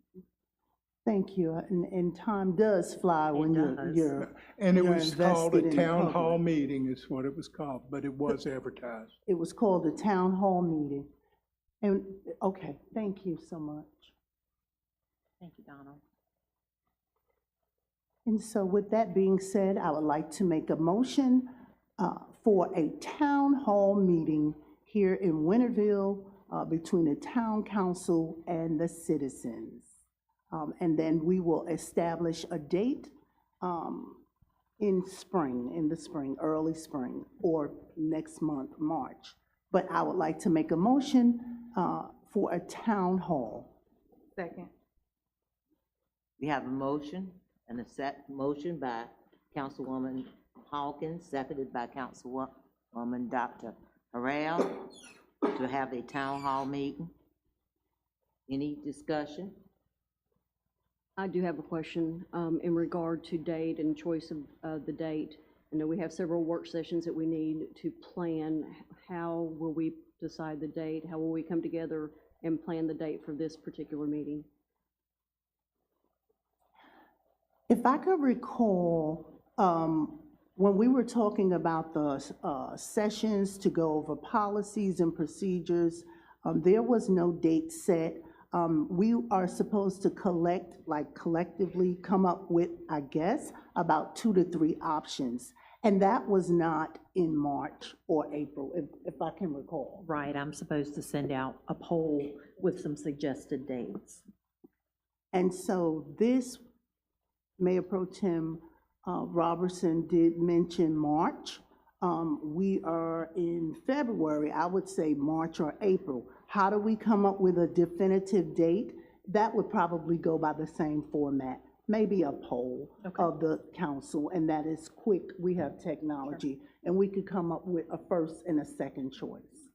Thank you. And time does fly when does. you're And it you're was called a invested in the town hall public. meeting is what it was called, but it was advertised. It was called a town hall meeting. And, okay, thank you so much. Thank you, Donald. And so with that being said, I would like to make a motion for a town hall meeting here in Winterville between the town council and the citizens. And then we will establish a date in the spring, early spring, or next month, March. But I would like to make a motion for a town hall. Second. We have a motion and a motion by Councilwoman Hawkins, seconded by Councilwoman Dr. Harrell, to have a town hall meeting. Any discussion? I do have a question in regard to date and choice of the date. I know we have several work sessions that we need to plan. How will we decide the date? How will we come together and plan the date for this particular meeting? If I could recall, when we were talking about the sessions to go over policies and procedures, there was no date set. We are supposed to collectively come up with, I guess, about 2 to 3 options. And that was not in March or April, if I can recall. Right, I'm supposed to send out a poll with some suggested dates. And so this, Mayor Pro Tem Robertson did mention March. We are in February, I would say March or April. How do we come up with a definitive date? That would probably go by the same format, maybe a poll of the council, and that is quick. We have technology, and we could come up with a first and a second choice.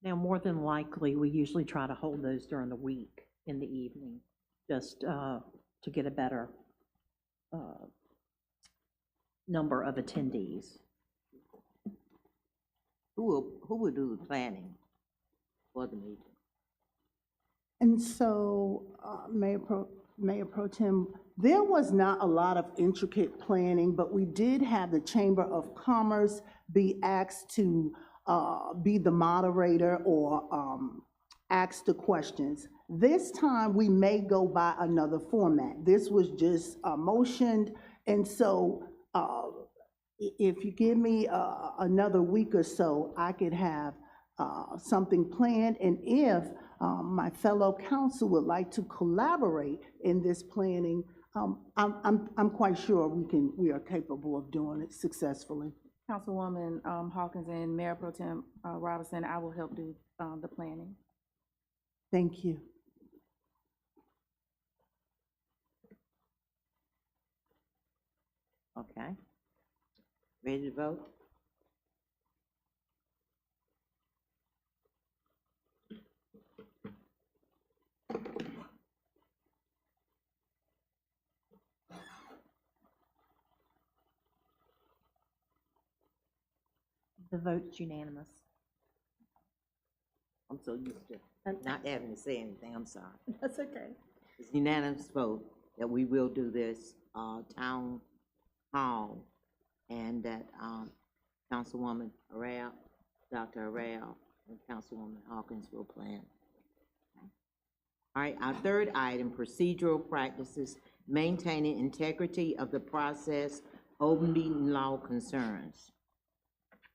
Now, more than likely, we usually try to hold those during the week in the evening, just to get a better number of attendees. Who will do the planning for the meeting? And so, Mayor Pro Tem, there was not a lot of intricate planning, but we did have the Chamber of Commerce be asked to be the moderator or ask the questions. This time, we may go by another format. This was just motioned, and so if you give me another week or so, I could have something planned, and if my fellow council would like to collaborate in this planning, I'm quite sure we are capable of doing it successfully. Councilwoman Hawkins and Mayor Pro Tem Robinson, I will help do the planning. Thank you. Okay. Ready to vote? The vote's unanimous. I'm so used to not having to say anything, I'm sorry. That's okay. It's unanimous vote that we will do this, town hall, and that, Councilwoman Arrell, Dr. Arrell, and Councilwoman Hawkins will plan. All right, our third item, procedural practices, maintaining integrity of the process, open meeting law concerns.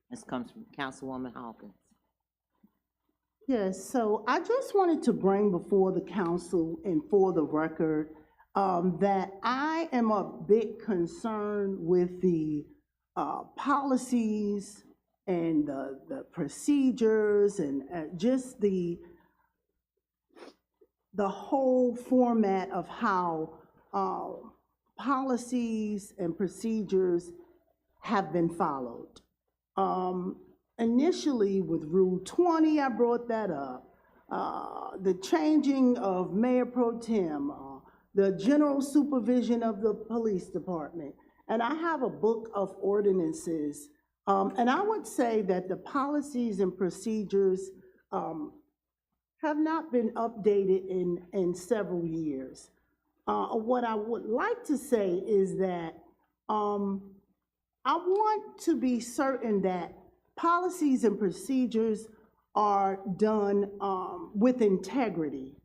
This comes from Councilwoman Hawkins. Yes, so I just wanted to bring before the council and for the record that I am a bit concerned with the policies and the procedures and just the whole format of how policies and procedures have been followed. Initially, with Rule 20, I brought that up. The changing of Mayor Pro Tem, the general supervision of the police department. And I have a book of ordinances. And I would say that the policies and procedures have not been updated in several years. What I would like to say is that I want to be certain that policies and procedures are done with integrity,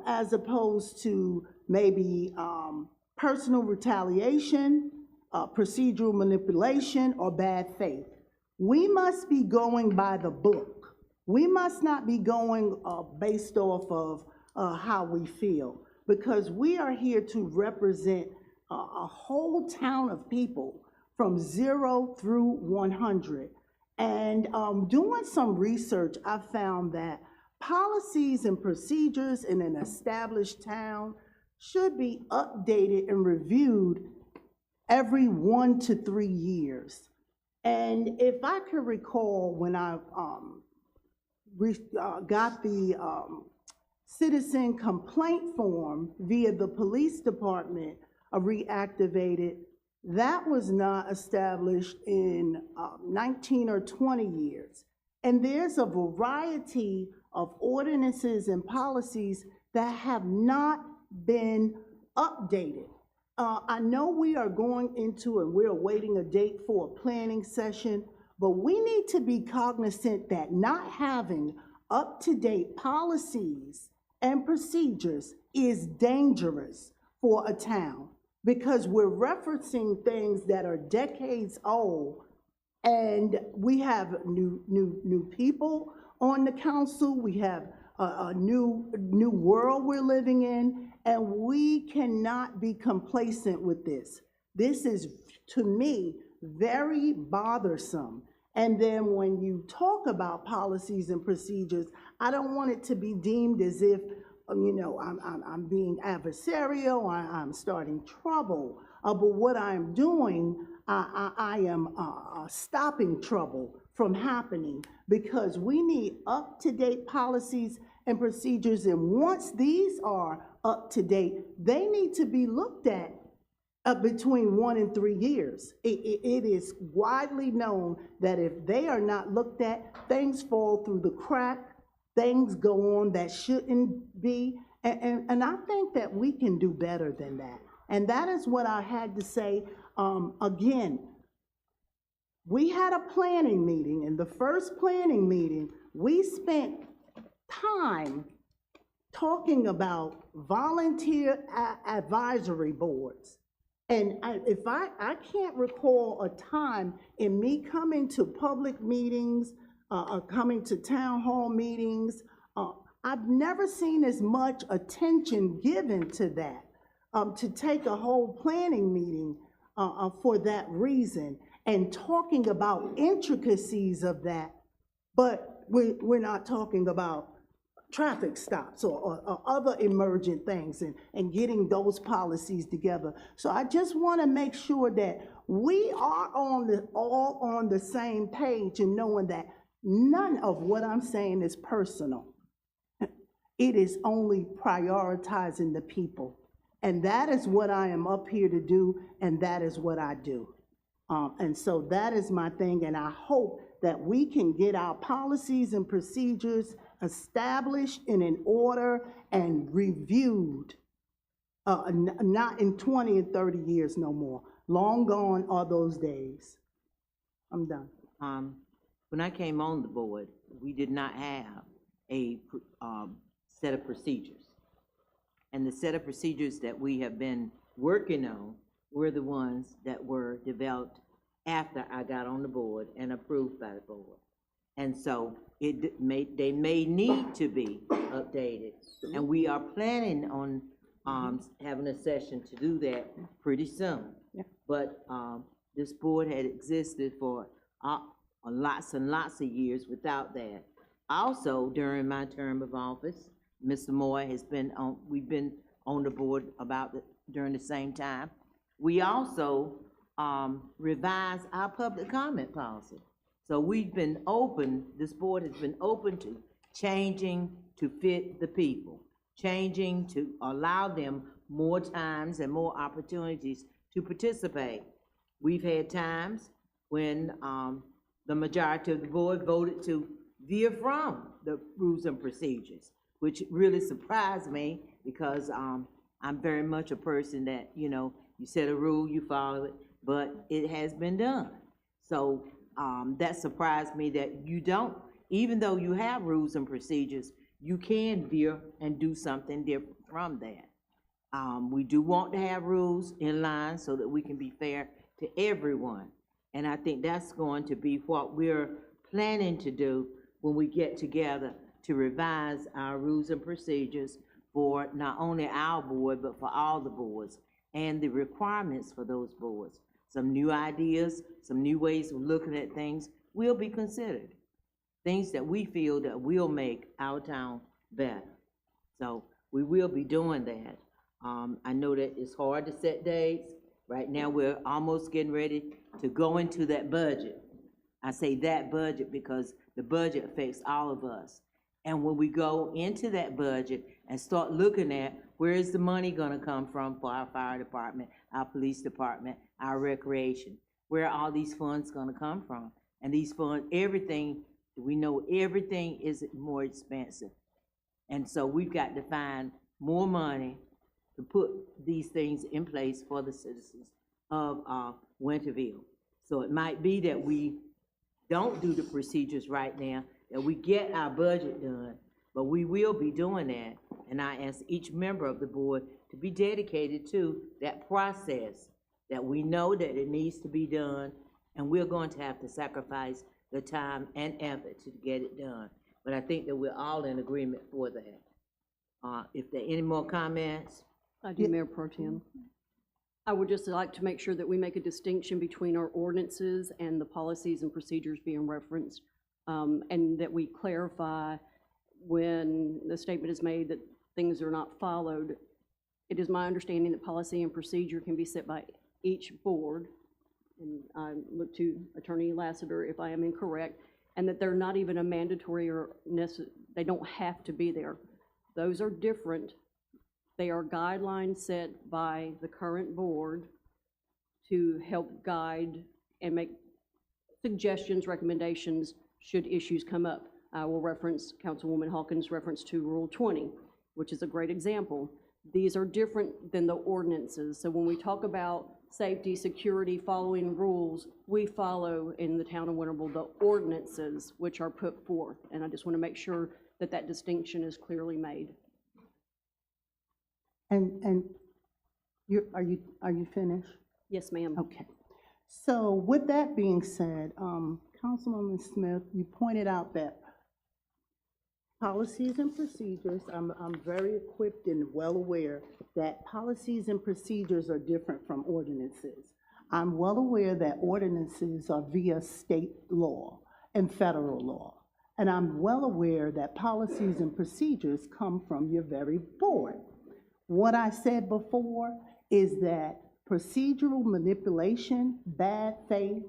as opposed to maybe personal retaliation, procedural manipulation, or bad faith. We must be going by the book. We must not be going based off of how we feel, because we are here to represent a whole town of people from 0 through 100. And doing some research, I found that policies and procedures in an established town should be updated and reviewed every 1 to 3 years. And if I could recall, when I got the citizen complaint form via the police department reactivated, that was not established in 19 or 20 years. And there's a variety of ordinances and policies that have not been updated. I know we are going into and we're awaiting a date for a planning session, but we need to be cognizant that not having up-to-date policies and procedures is dangerous for a town, because we're referencing things that are decades old, and we have new people on the council. We have a new world we're living in, and we cannot be complacent with this. This is, to me, very bothersome. And then when you talk about policies and procedures, I don't want it to be deemed as if, you know, I'm being adversarial, I'm starting trouble. But what I'm doing, I am stopping trouble from happening, because we need up-to-date policies and procedures. And once these are up-to-date, they need to be looked at between 1 and 3 years. It is widely known that if they are not looked at, things fall through the crack, things go on that shouldn't be, and I think that we can do better than that. And that is what I had to say. Again, we had a planning meeting. In the first planning meeting, we spent time talking about volunteer advisory boards. And I can't recall a time in me coming to public meetings, coming to town hall meetings, I've never seen as much attention given to that, to take a whole planning meeting for that reason, and talking about intricacies of that, but we're not talking about traffic stops or other emergent things and getting those policies together. So I just want to make sure that we are all on the same page and knowing that none of what I'm saying is personal. It is only prioritizing the people. And that is what I am up here to do, and that is what I do. And so that is my thing, and I hope that we can get our policies and procedures established and in order and reviewed, not in 20 and 30 years no more. Long gone are those days. I'm done. When I came on the board, we did not have a set of procedures. And the set of procedures that we have been working on were the ones that were developed after I got on the board and approved by the board. And so they may need to be updated. And we are planning on having a session to do that pretty soon. Yeah. But this board had existed for lots and lots of years without that. Also, during my term of office, Mr. Moore has been on, we've been on the board during the same time. We also revised our public comment policy. So we've been open, this board has been open to changing to fit the people, changing to allow them more times and more opportunities to participate. We've had times when the majority of the board voted to veer from the rules and procedures, which really surprised me because I'm very much a person that, you know, you set a rule, you follow it, but it has been done. So that surprised me that you don't, even though you have rules and procedures, you can veer and do something different from that. We do want to have rules in line so that we can be fair to everyone. And I think that's going to be what we're planning to do when we get together to revise our rules and procedures for not only our board, but for all the boards and the requirements for those boards. Some new ideas, some new ways of looking at things will be considered. Things that we feel that will make our town better. So we will be doing that. I know that it's hard to set dates. Right now, we're almost getting ready to go into that budget. I say that budget because the budget affects all of us. And when we go into that budget and start looking at where is the money gonna come from for our fire department, our police department, our recreation, where are all these funds gonna come from? And these funds, everything, we know everything is more expensive. And so we've got to find more money to put these things in place for the citizens of Winterville. So it might be that we don't do the procedures right now, that we get our budget done, but we will be doing that. And I ask each member of the board to be dedicated to that process, that we know that it needs to be done, and we're going to have to sacrifice the time and effort to get it done. But I think that we're all in agreement for that. If there are any more comments? I do, Mayor Pro Tem. I would just like to make sure that we make a distinction between our ordinances and the policies and procedures being referenced, and that we clarify when the statement is made that things are not followed. It is my understanding that policy and procedure can be set by each board, and I look to Attorney Lassiter if I am incorrect, and that they're not even a mandatory or they don't have to be there. Those are different. They are guidelines set by the current board to help guide and make suggestions, recommendations, should issues come up. I will reference Councilwoman Hawkins' reference to Rule 20, which is a great example. These are different than the ordinances. So when we talk about safety, security, following rules, we follow in the town of Winterville the ordinances which are put forth. And I just want to make sure that that distinction is clearly made. And are you finished? Yes, ma'am. Okay. So with that being said, Councilwoman Smith, you pointed out that policies and procedures, I'm very equipped and well aware that policies and procedures are different from ordinances. I'm well aware that ordinances are via state law and federal law. And I'm well aware that policies and procedures come from your very board. What I said before is that procedural manipulation, bad faith,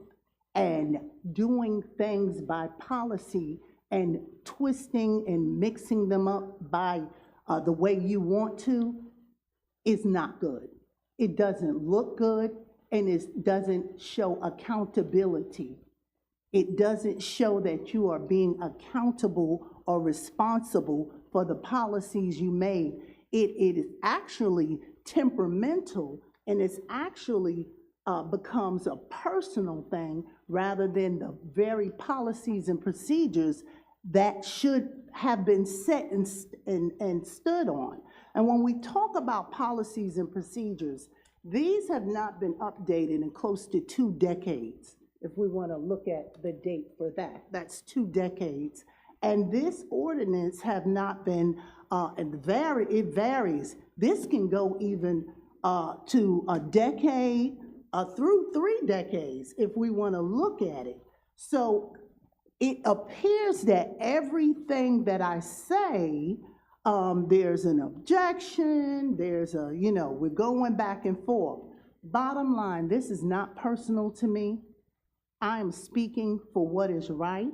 and doing things by policy and twisting and mixing them up by the way you want to is not good. It doesn't look good, and it doesn't show accountability. It doesn't show that you are being accountable or responsible for the policies you made. It is actually temperamental, and it's actually becomes a personal thing rather than the very policies and procedures that should have been set and stood on. And when we talk about policies and procedures, these have not been updated in close to 2 decades. If we want to look at the date for that, that's 2 decades. And this ordinance have not been, it varies. This can go even to a decade, through 3 decades, if we want to look at it. So it appears that everything that I say, there's an objection, there's a, we're going back and forth. Bottom line, this is not personal to me. I am speaking for what is right.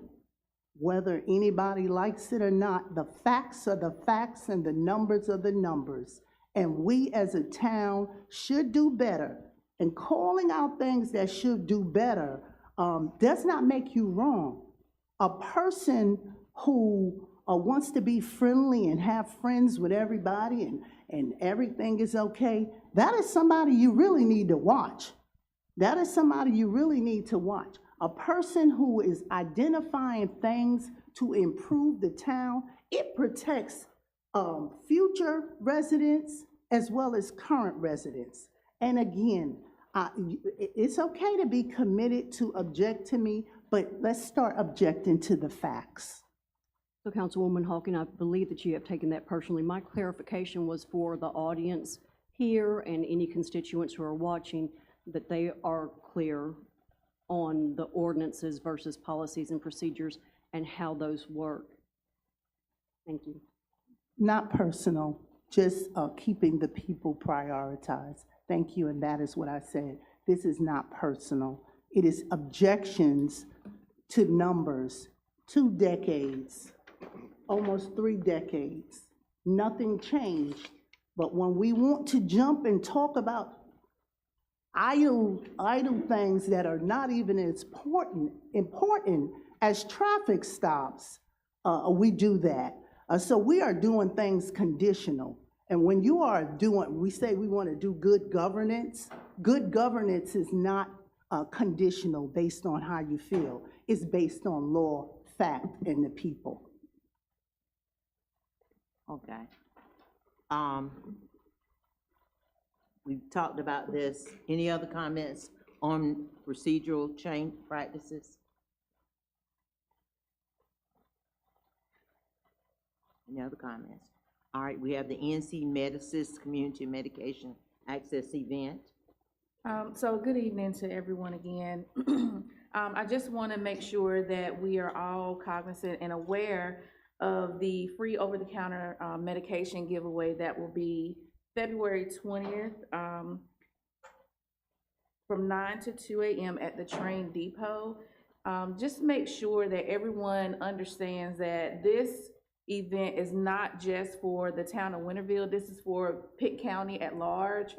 Whether anybody likes it or not, the facts are the facts and the numbers are the numbers. And we as a town should do better. And calling out things that should do better does not make you wrong. A person who wants to be friendly and have friends with everybody and everything is okay, that is somebody you really need to watch. That is somebody you really need to watch. A person who is identifying things to improve the town, it protects future residents as well as current residents. And again, it's okay to be committed to object to me, but let's start objecting to the facts. So Councilwoman Hawken, I believe that you have taken that personally. My clarification was for the audience here and any constituents who are watching, that they are clear on the ordinances versus policies and procedures and how those work. Thank you. Not personal, just keeping the people prioritized. Thank you, and that is what I said. This is not personal. It is objections to numbers, 2 decades, almost 3 decades. Nothing changed. But when we want to jump and talk about idle things that are not even as important as traffic stops, we do that. So we are doing things conditional. And when you are doing, we say we want to do good governance is not conditional based on how you feel. It's based on law, fact, and the people. Okay. We've talked about this. Any other comments on procedural change practices? Any other comments? All right, we have the NC Medisys Community Medication Access Event. So good evening to everyone again. I just want to make sure that we are all cognizant and aware of the free over-the-counter medication giveaway that will be February 20th from 9 to 2 a.m. at the train depot. Just make sure that everyone understands that this event is not just for the town of Winterville. This is for Pitt County at large.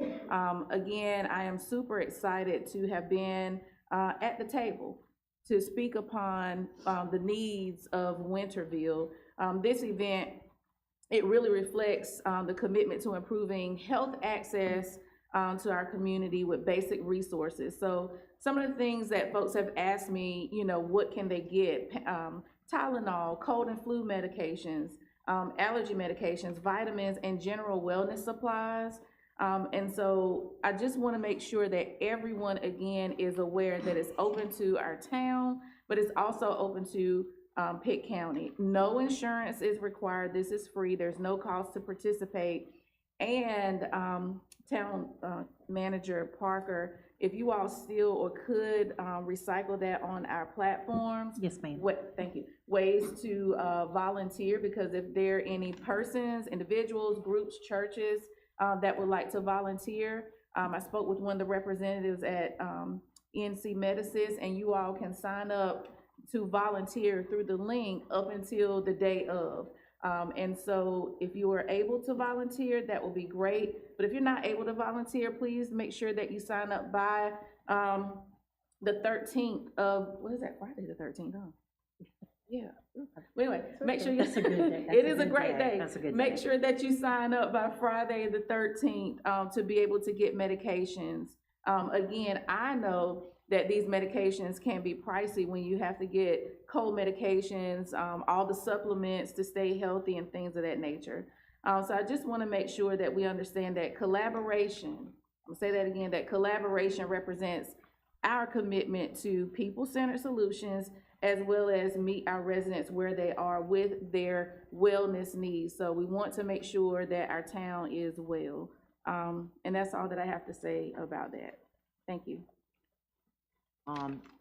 Again, I am super excited to have been at the table to speak upon the needs of Winterville. This event, it really reflects the commitment to improving health access to our community with basic resources. So some of the things that folks have asked me, what can they get? Tylenol, cold and flu medications, allergy medications, vitamins, and general wellness supplies. And so I just want to make sure that everyone, again, is aware that it's open to our town, but it's also open to Pitt County. No insurance is required. This is free. There's no cost to participate. And Town Manager Parker if you all still or could recycle that on our platforms. Yes, ma'am. Thank you. Ways to volunteer, because if there are any persons, individuals, groups, churches that would like to volunteer, I spoke with one of the representatives at NC Medicine, and you all can sign up to volunteer through the link up until the day of. And so if you are able to volunteer, that will be great. But if you're not able to volunteer, please make sure that you sign up by the 13th of, what is that, Friday the 13th, huh? Yeah. But anyway, make sure you. That's a good day. That's It a is a good great day. day. That's a good Make day. sure that you sign up by Friday the 13th to be able to get medications. Again, I know that these medications can be pricey when you have to get cold medications, all the supplements to stay healthy and things of that nature. So I just want to make sure that we understand that collaboration, I'm gonna say that again, that collaboration represents our commitment to people-centered solutions, as well as meet our residents where they are with their wellness needs. So we want to make sure that our town is well. And that's all that I have to say about that. Thank you.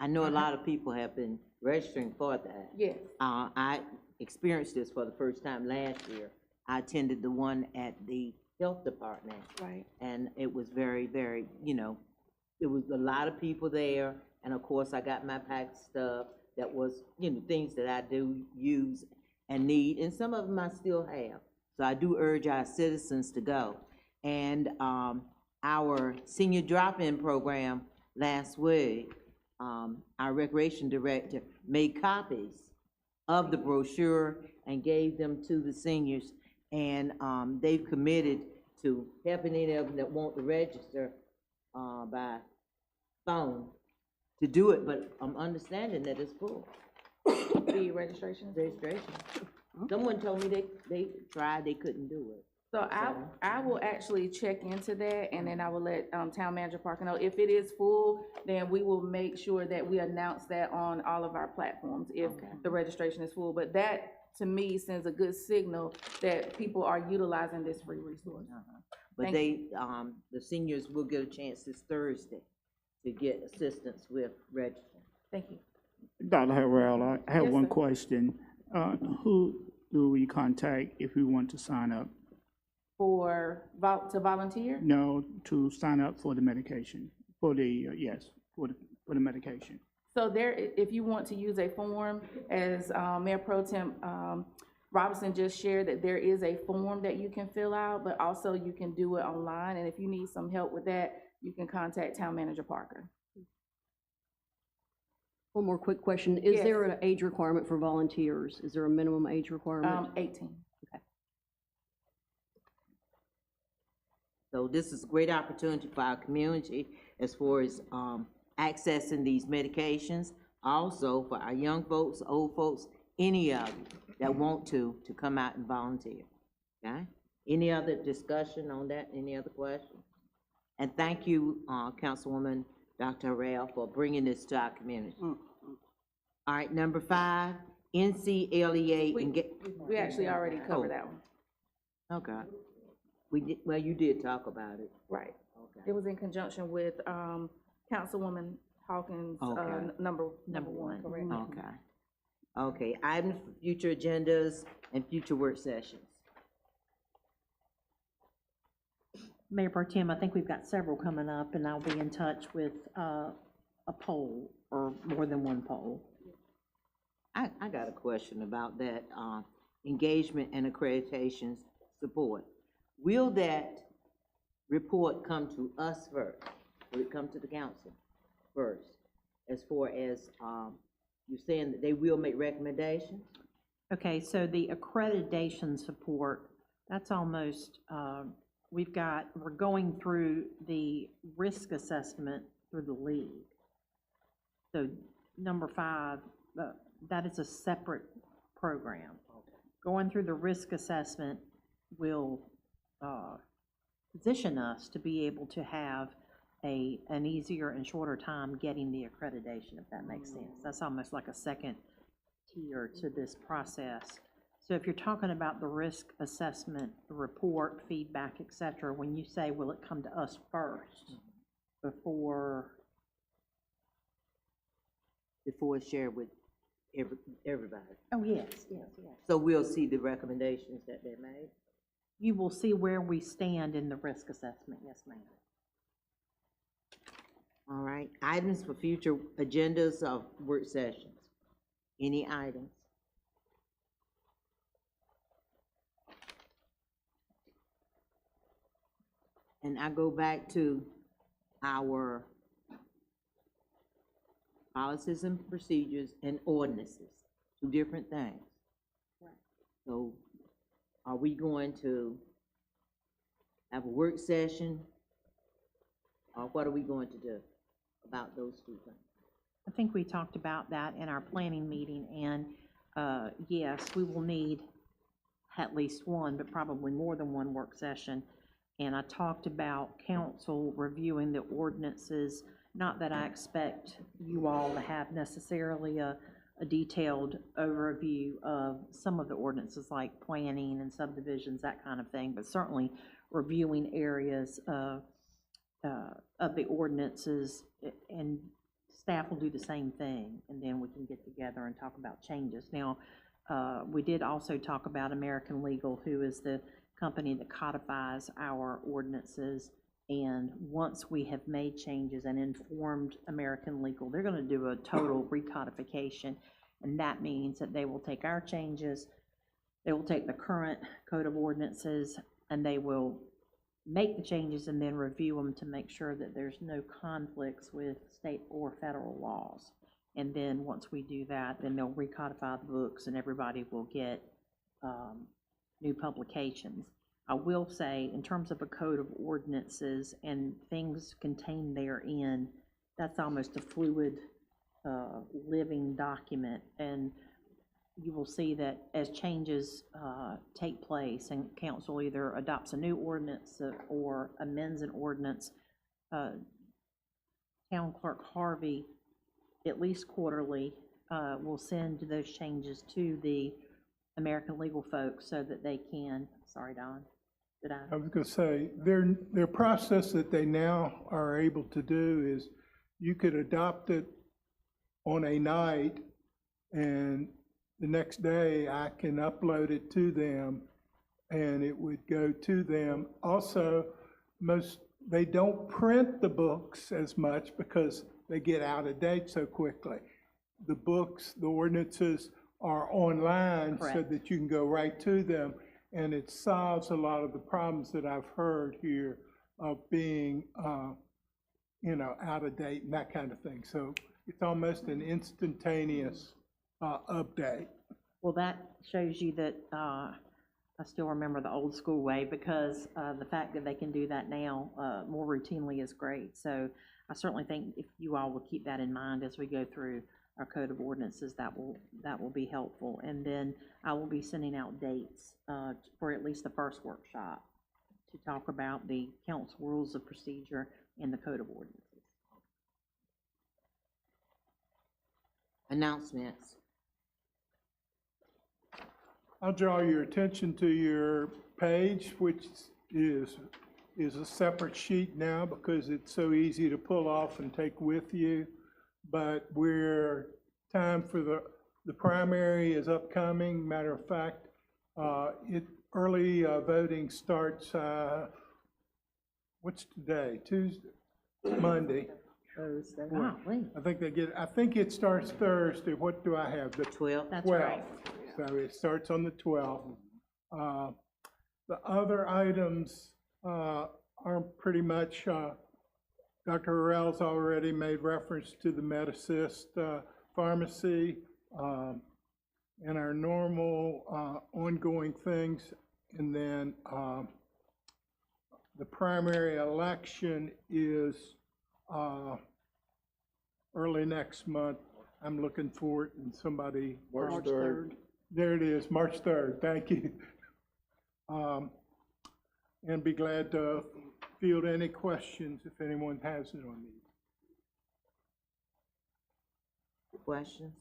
I know a lot of people have been registering for that. Yes. I experienced this for the first time last year. I attended the one at the health department. Right. And it was very, very, it was a lot of people there. And of course, I got my packed stuff that was, things that I do use and need. And some of them I still have. So I do urge our citizens to go. And our senior drop-in program last week, our recreation director made copies of the brochure and gave them to the seniors. And they've committed to helping any of them that want to register by phone to do it, but I'm understanding that it's full. The registration? Registration. Someone told me they tried, they couldn't do it. So I will actually check into that, and then I will let Town Manager Parker know. If it is full, then we will make sure that we announce that on all of our platforms if the registration is full. But that, to me, sends a good signal that people are utilizing this free resource. But Thank the seniors will get a chance this Thursday to get assistance with registering. Thank you. Dr. Harrell, I have Yes, one sir. question. Who do we contact if we want to sign up? To volunteer? No, to sign up for the medication, for the, yes, for the medication. So there, if you want to use a form, as Mayor Pro Tem Robinson just shared, that there is a form that you can fill out, but also you can do it online. And if you need some help with that, you can contact Town Manager Parker. One more quick question. Is Yes. there an age requirement for volunteers? Is there a minimum age requirement? 18. So this is a great opportunity for our community as far as accessing these medications. Also for our young folks, old folks, any of them that want to come out and volunteer. Okay? Any other discussion on that? Any other questions? And thank you, Councilwoman Dr. Harrell, for bringing this to our community. All right, number 5, NCLEA. We actually already covered that one. Okay. We did, well, you did talk about it. Right. Okay. It was in conjunction with Councilwoman Hawkins' Okay. number one, correct? Okay. Okay, items for future agendas and future work sessions. Mayor Pro Tem, I think we've got several coming up, and I'll be in touch with a poll, or more than one poll. I got a question about that, engagement and accreditations support. Will that report come to us first? Will it come to the council first? As far as, you're saying that they will make recommendations? Okay, so the accreditation support, that's almost, we're going through the risk assessment through the league. So number 5, that is a separate program. Going through the risk assessment will position us to be able to have an easier and shorter time getting the accreditation, if that makes sense. That's almost like a second tier to this process. So if you're talking about the risk assessment, the report, feedback, et cetera, when you say, will it come to us first? before, Before it's shared with everybody. oh, yes, yes, yes. So we'll see the recommendations that they made. You will see where we stand in the risk assessment, yes, ma'am. All right, items for future agendas of work sessions. Any items? And I go back to our policies and procedures and ordinances, two different things. So are we going to have a work session? Or what are we going to do about those two things? I think we talked about that in our planning meeting, and yes, we will need at least one, but probably more than one work session. And I talked about council reviewing the ordinances, not that I expect you all to have necessarily a detailed overview of some of the ordinances like planning and subdivisions, that kind of thing, but certainly reviewing areas of the ordinances, and staff will do the same thing, and then we can get together and talk about changes. Now, we did also talk about American Legal, who is the company that codifies our ordinances, and once we have made changes and informed American Legal, they're gonna do a total recodification, and that means that they will take our changes, they will take the current code of ordinances, and they will make the changes and then review them to make sure that there's no conflicts with state or federal laws. And then once we do that, then they'll recodify the books and everybody will get new publications. I will say, in terms of a code of ordinances and things contained therein, that's almost a fluid, living document. And you will see that as changes take place and council either adopts a new ordinance or amends an ordinance, Town Clerk Harvey, at least quarterly, will send those changes to the American Legal folks so that they can, sorry, Don, did I? I was gonna say, their process that they now are able to do is you could adopt it on a night, and the next day I can upload it to them and it would go to them. Also, they don't print the books as much because they get out of date so quickly. The books, the ordinances are online so Correct. that you can go right to them, and it solves a lot of the problems that I've heard here of being, out of date and that kind of thing. So it's almost an instantaneous update. Well, that shows you that I still remember the old school way, because the fact that they can do that now more routinely is great. So I certainly think if you all will keep that in mind as we go through our code of ordinances, that will be helpful. And then I will be sending out dates for at least the first workshop to talk about the council rules of procedure and the code of ordinances. Announcements. I'll draw your attention to your page, which is a separate sheet now because it's so easy to pull off and take with you. But time for the primary is upcoming. Matter of fact, early voting starts, what's today? Tuesday, Monday. Golly. I think it starts Thursday. What do I have? The 12th? That's 12th. right. So it starts on the 12th. The other items are pretty much, Dr. Harrell's already made reference to the MedAssist pharmacy and our normal ongoing things. And then the primary election is early next month. I'm looking for it, and somebody. March 3rd. There it is, March 3rd, thank you. And be glad to field any questions if anyone has it on these. Questions?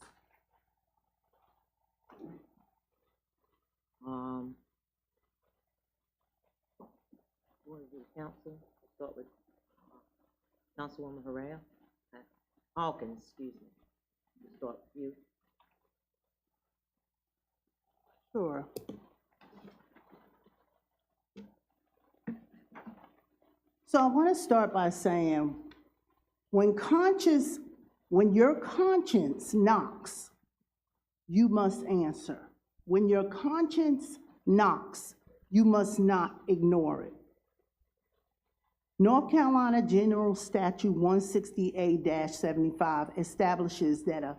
What is it, council? Start with Councilwoman Harrell? Hawkins, excuse me. We'll start with you. Sure. So I want to start by saying, when your conscience knocks, you must answer. When your conscience knocks, you must not ignore it. North Carolina General Statute 160A-75 establishes that a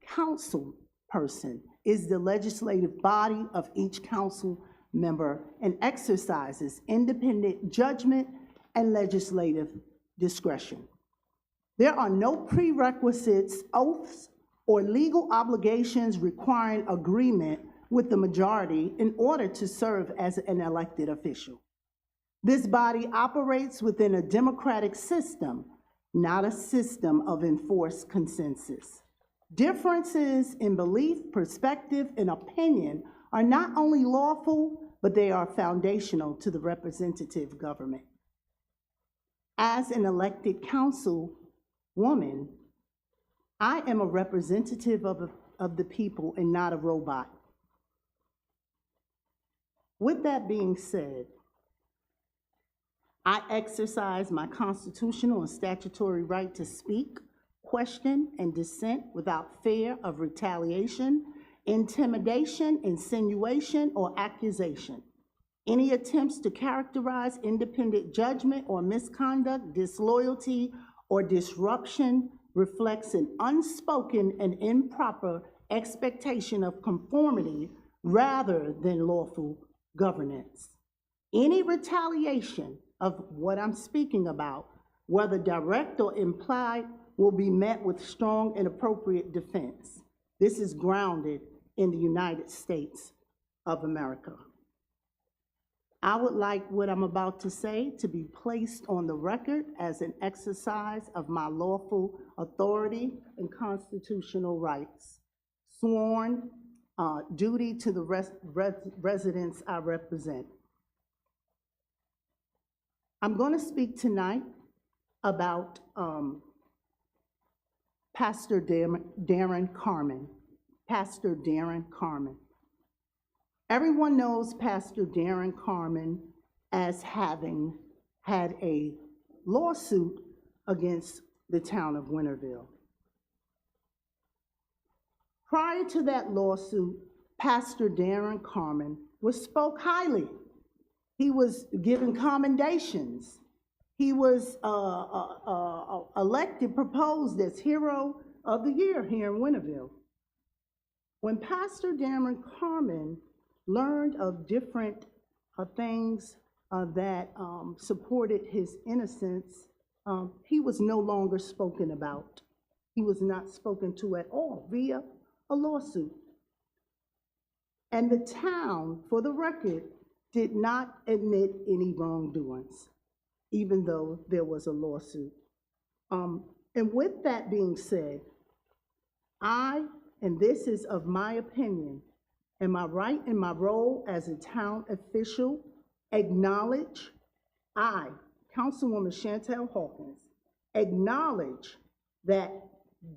council person is the legislative body of each council member and exercises independent judgment and legislative discretion. There are no prerequisites, oaths, or legal obligations requiring agreement with the majority in order to serve as an elected official. This body operates within a democratic system, not a system of enforced consensus. Differences in belief, perspective, and opinion are not only lawful, but they are foundational to the representative government. As an elected councilwoman, I am a representative of the people and not a robot. With that being said, I exercise my constitutional and statutory right to speak, question, and dissent without fear of retaliation, intimidation, insinuation, or accusation. Any attempts to characterize independent judgment or misconduct, disloyalty, or disruption reflects an unspoken and improper expectation of conformity rather than lawful governance. Any retaliation of what I'm speaking about, whether direct or implied, will be met with strong and appropriate defense. This is grounded in the United States of America. I would like what I'm about to say to be placed on the record as an exercise of my lawful authority and constitutional rights, sworn duty to the residents I represent. I'm going to speak tonight about Pastor Darren Carmen. Pastor Darren Carmen. Everyone knows Pastor Darren Carmen as having had a lawsuit against the town of Winterville. Prior to that lawsuit, Pastor Darren Carmen was spoke highly. He was given commendations. He was elected, proposed as Hero of the Year here in Winterville. When Pastor Darren Carmen learned of different things that supported his innocence, he was no longer spoken about. He was not spoken to at all via a lawsuit. And the town, for the record, did not admit any wrongdoings, even though there was a lawsuit. And with that being said, and this is of my opinion, and my right and my role as a town official, acknowledge, Councilwoman Chantel Hawkins, acknowledge that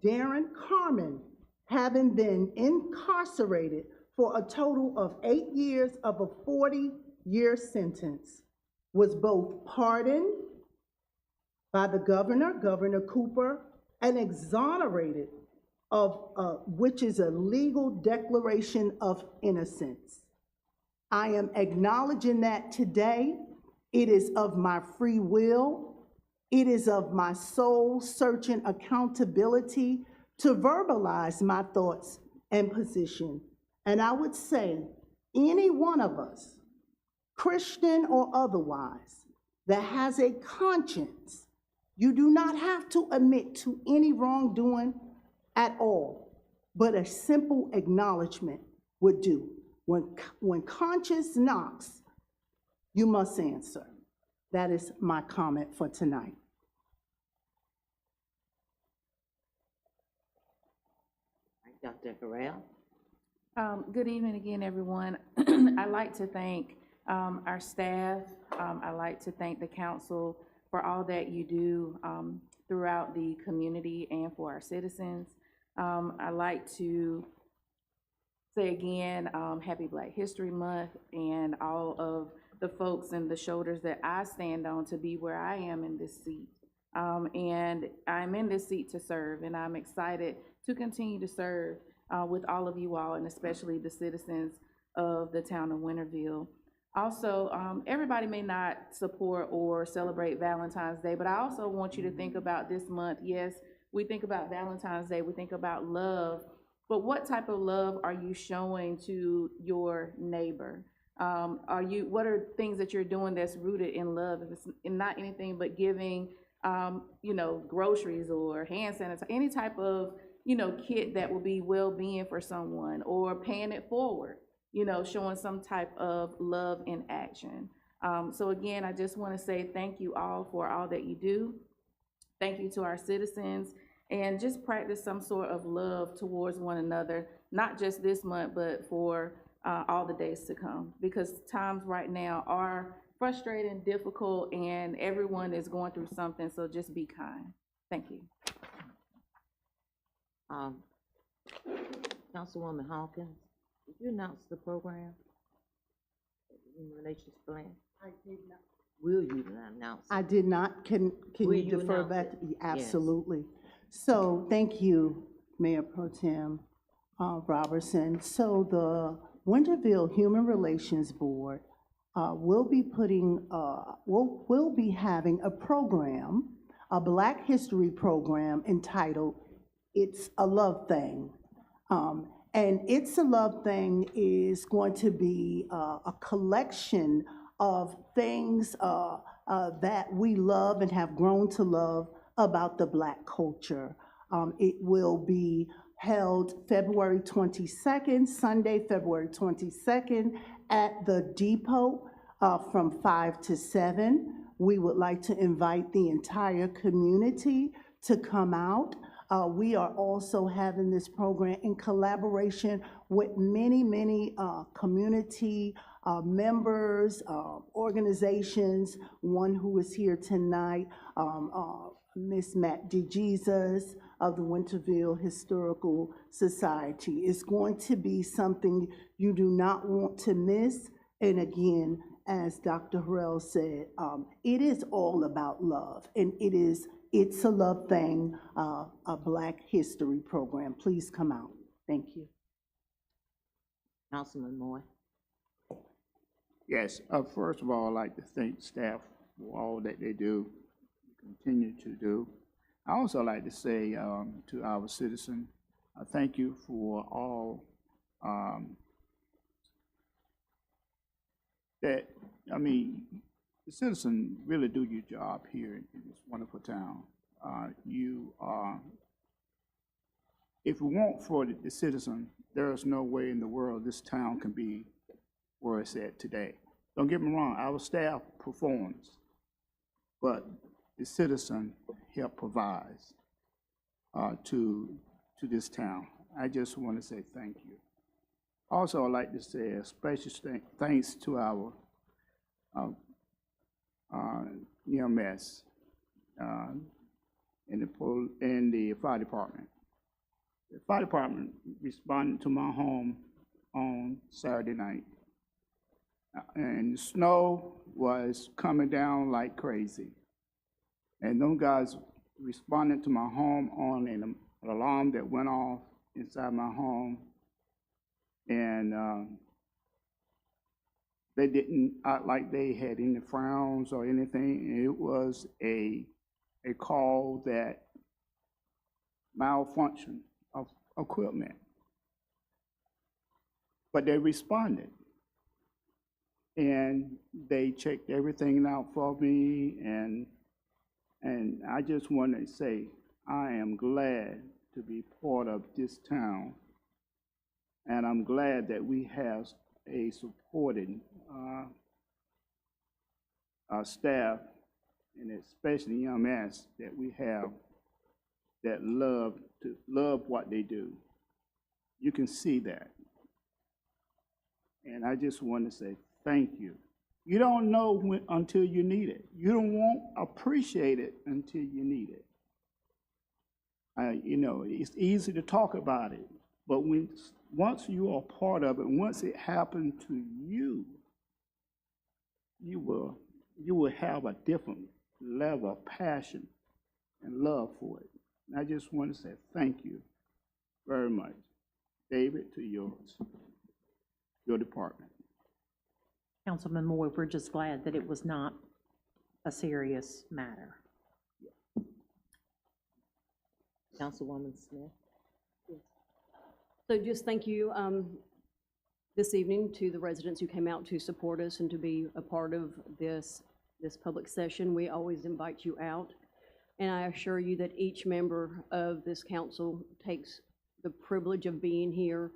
Darren Carmen, having been incarcerated for a total of 8 years of a 40-year sentence, was both pardoned by the governor, Governor Cooper, and exonerated of, which is a legal declaration of innocence. I am acknowledging that today. It is of my free will. It is of my soul-searching accountability to verbalize my thoughts and position. And I would say, any one of us, Christian or otherwise, that has a conscience, you do not have to admit to any wrongdoing at all, but a simple acknowledgement would do. When conscience knocks, you must answer. That is my comment for tonight. Dr. Harrell? Good evening again, everyone. I'd like to thank our staff. I'd like to thank the council for all that you do throughout the community and for our citizens. I'd like to say again, Happy Black History Month, and all of the folks and the shoulders that I stand on to be where I am in this seat. And I'm in this seat to serve, and I'm excited to continue to serve with all of you all, and especially the citizens of the town of Winterville. Also, everybody may not support or celebrate Valentine's Day, but I also want you to think about this month. Yes, we think about Valentine's Day, we think about love, but what type of love are you showing to your neighbor? What are things that you're doing that's rooted in love? If it's not anything but giving, groceries or hand sanitizer, any type of, kit that will be well-being for someone, or paying it forward, showing some type of love in action. So again, I just want to say thank you all for all that you do. Thank you to our citizens, and just practice some sort of love towards one another, not just this month, but for all the days to come, because times right now are frustrating, difficult, and everyone is going through something, so just be kind. Thank you. Councilwoman Hawkins, did you announce the program? In relations plan? I did not. Will you announce it? I did not. Can Will you you defer announce back? it? Yes. Absolutely. So thank you, Mayor Pro Tem Robertson. So the Winterville Human Relations Board will be will be having a program, a Black History program entitled "It's a Love Thing." And It's a Love Thing is going to be a collection of things that we love and have grown to love about the Black culture. It will be held February 22nd, Sunday, February 22nd, at the Depot from 5 to 7. We would like to invite the entire community to come out. We are also having this program in collaboration with many community members, organizations. One who is here tonight, Miss Matt DeJesus of the Winterville Historical Society. It's going to be something you do not want to miss. And again, as Dr. Harrell said, it is all about love, and It's a Love Thing, a Black History program. Please come out. Thank you. Councilman Moore. Yes, first of all, I'd like to thank staff for all that they do, continue to do. I also like to say to our citizen, thank you for all the citizen really do your job here in this wonderful town. If it weren't for the citizen, there is no way in the world this town can be where it's at today. Don't get me wrong, our staff performs, but the citizen help provides to this town. I just want to say thank you. Also, I'd like to say a special thanks to our EMS and the fire department. The fire department responded to my home on Saturday night. And the snow was coming down like crazy. And those guys responded to my home on an alarm that went off inside my home. And they didn't act like they had any frowns or anything. It was a call that malfunction of equipment. But they responded. And they checked everything out for me, and I just want to say I am glad to be part of this town, and I'm glad that we have a supporting staff, and especially EMS that we have that love what they do. You can see that, and I just want to say thank you. You don't know until you need it. You don't won't appreciate it until you need it. You know, it's easy to talk about it, but once you are part of it, once it happened to you, you will have a different level of passion and love for it. And I just want to say thank you very much, David, to your department. Councilman Moore, we're just glad that it was not a serious matter. Councilwoman Smith? So just thank you this evening to the residents who came out to support us and to be a part of this public session. We always invite you out. And I assure you that each member of this council takes the privilege of being here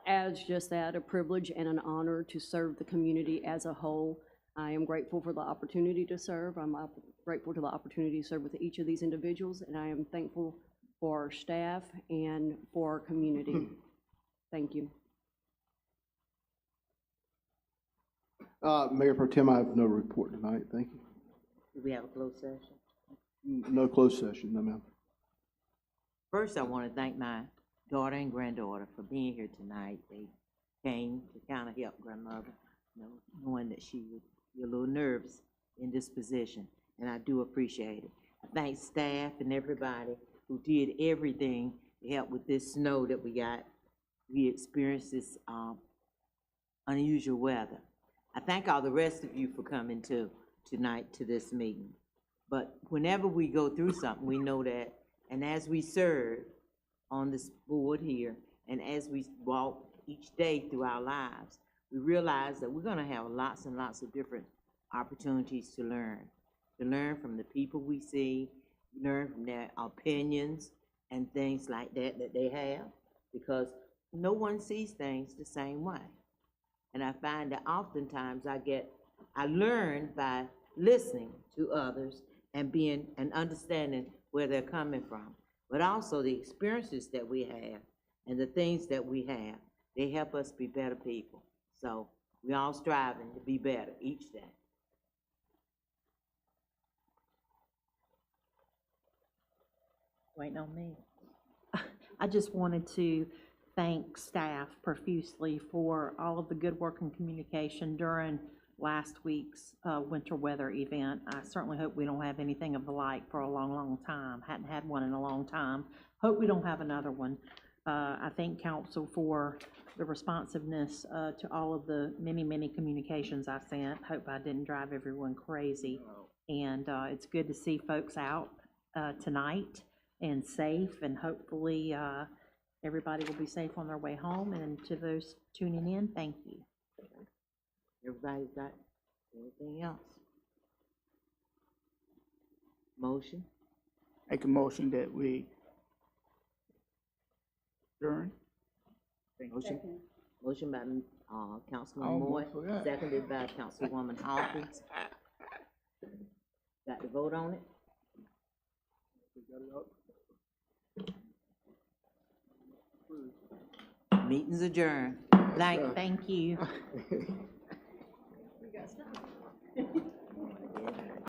as just that, a privilege and an honor to serve the community as a whole. I am grateful for the opportunity to serve. I'm grateful to the opportunity to serve with each of these individuals, and I am thankful for our staff and for our community. Thank you. Mayor Pro Tem, I have no report tonight, thank you. Do we have a closed session? No closed session, no ma'am. First, I want to thank my daughter and granddaughter for being here tonight. They came to kind of help grandmother, you know, knowing that she would be a little nervous in this position, and I do appreciate it. I thank staff and everybody who did everything to help with this snow that we got. We experienced this unusual weather. I thank all the rest of you for coming tonight to this meeting. But whenever we go through something, we know that, and as we serve on this board here, and as we walk each day through our lives, we realize that we're gonna have lots and lots of different opportunities to learn from the people we see, learn from their opinions and things like that they have, because no one sees things the same way. And I find that oftentimes I learn by listening to others and understanding where they're coming from. But also the experiences that we have and the things that we have, they help us be better people. So we all striving to be better each day. Waiting on me. I just wanted to thank staff profusely for all of the good work and communication during last week's winter weather event. I certainly hope we don't have anything of the like for a long, long time. Hadn't had one in a long time. Hope we don't have another one. I thank council for the responsiveness to all of the many, many communications I sent. Hope I didn't drive everyone crazy. And it's good to see folks out tonight and safe, and hopefully everybody will be safe on their way home. And to those tuning in, thank you. Everybody's got anything else? Motion? Make a motion that we adjourn. Motion by Councilman I'll Moore, vote for that. seconded by Councilwoman Hawkins. Got to vote on it? Meeting's adjourned. Thank you.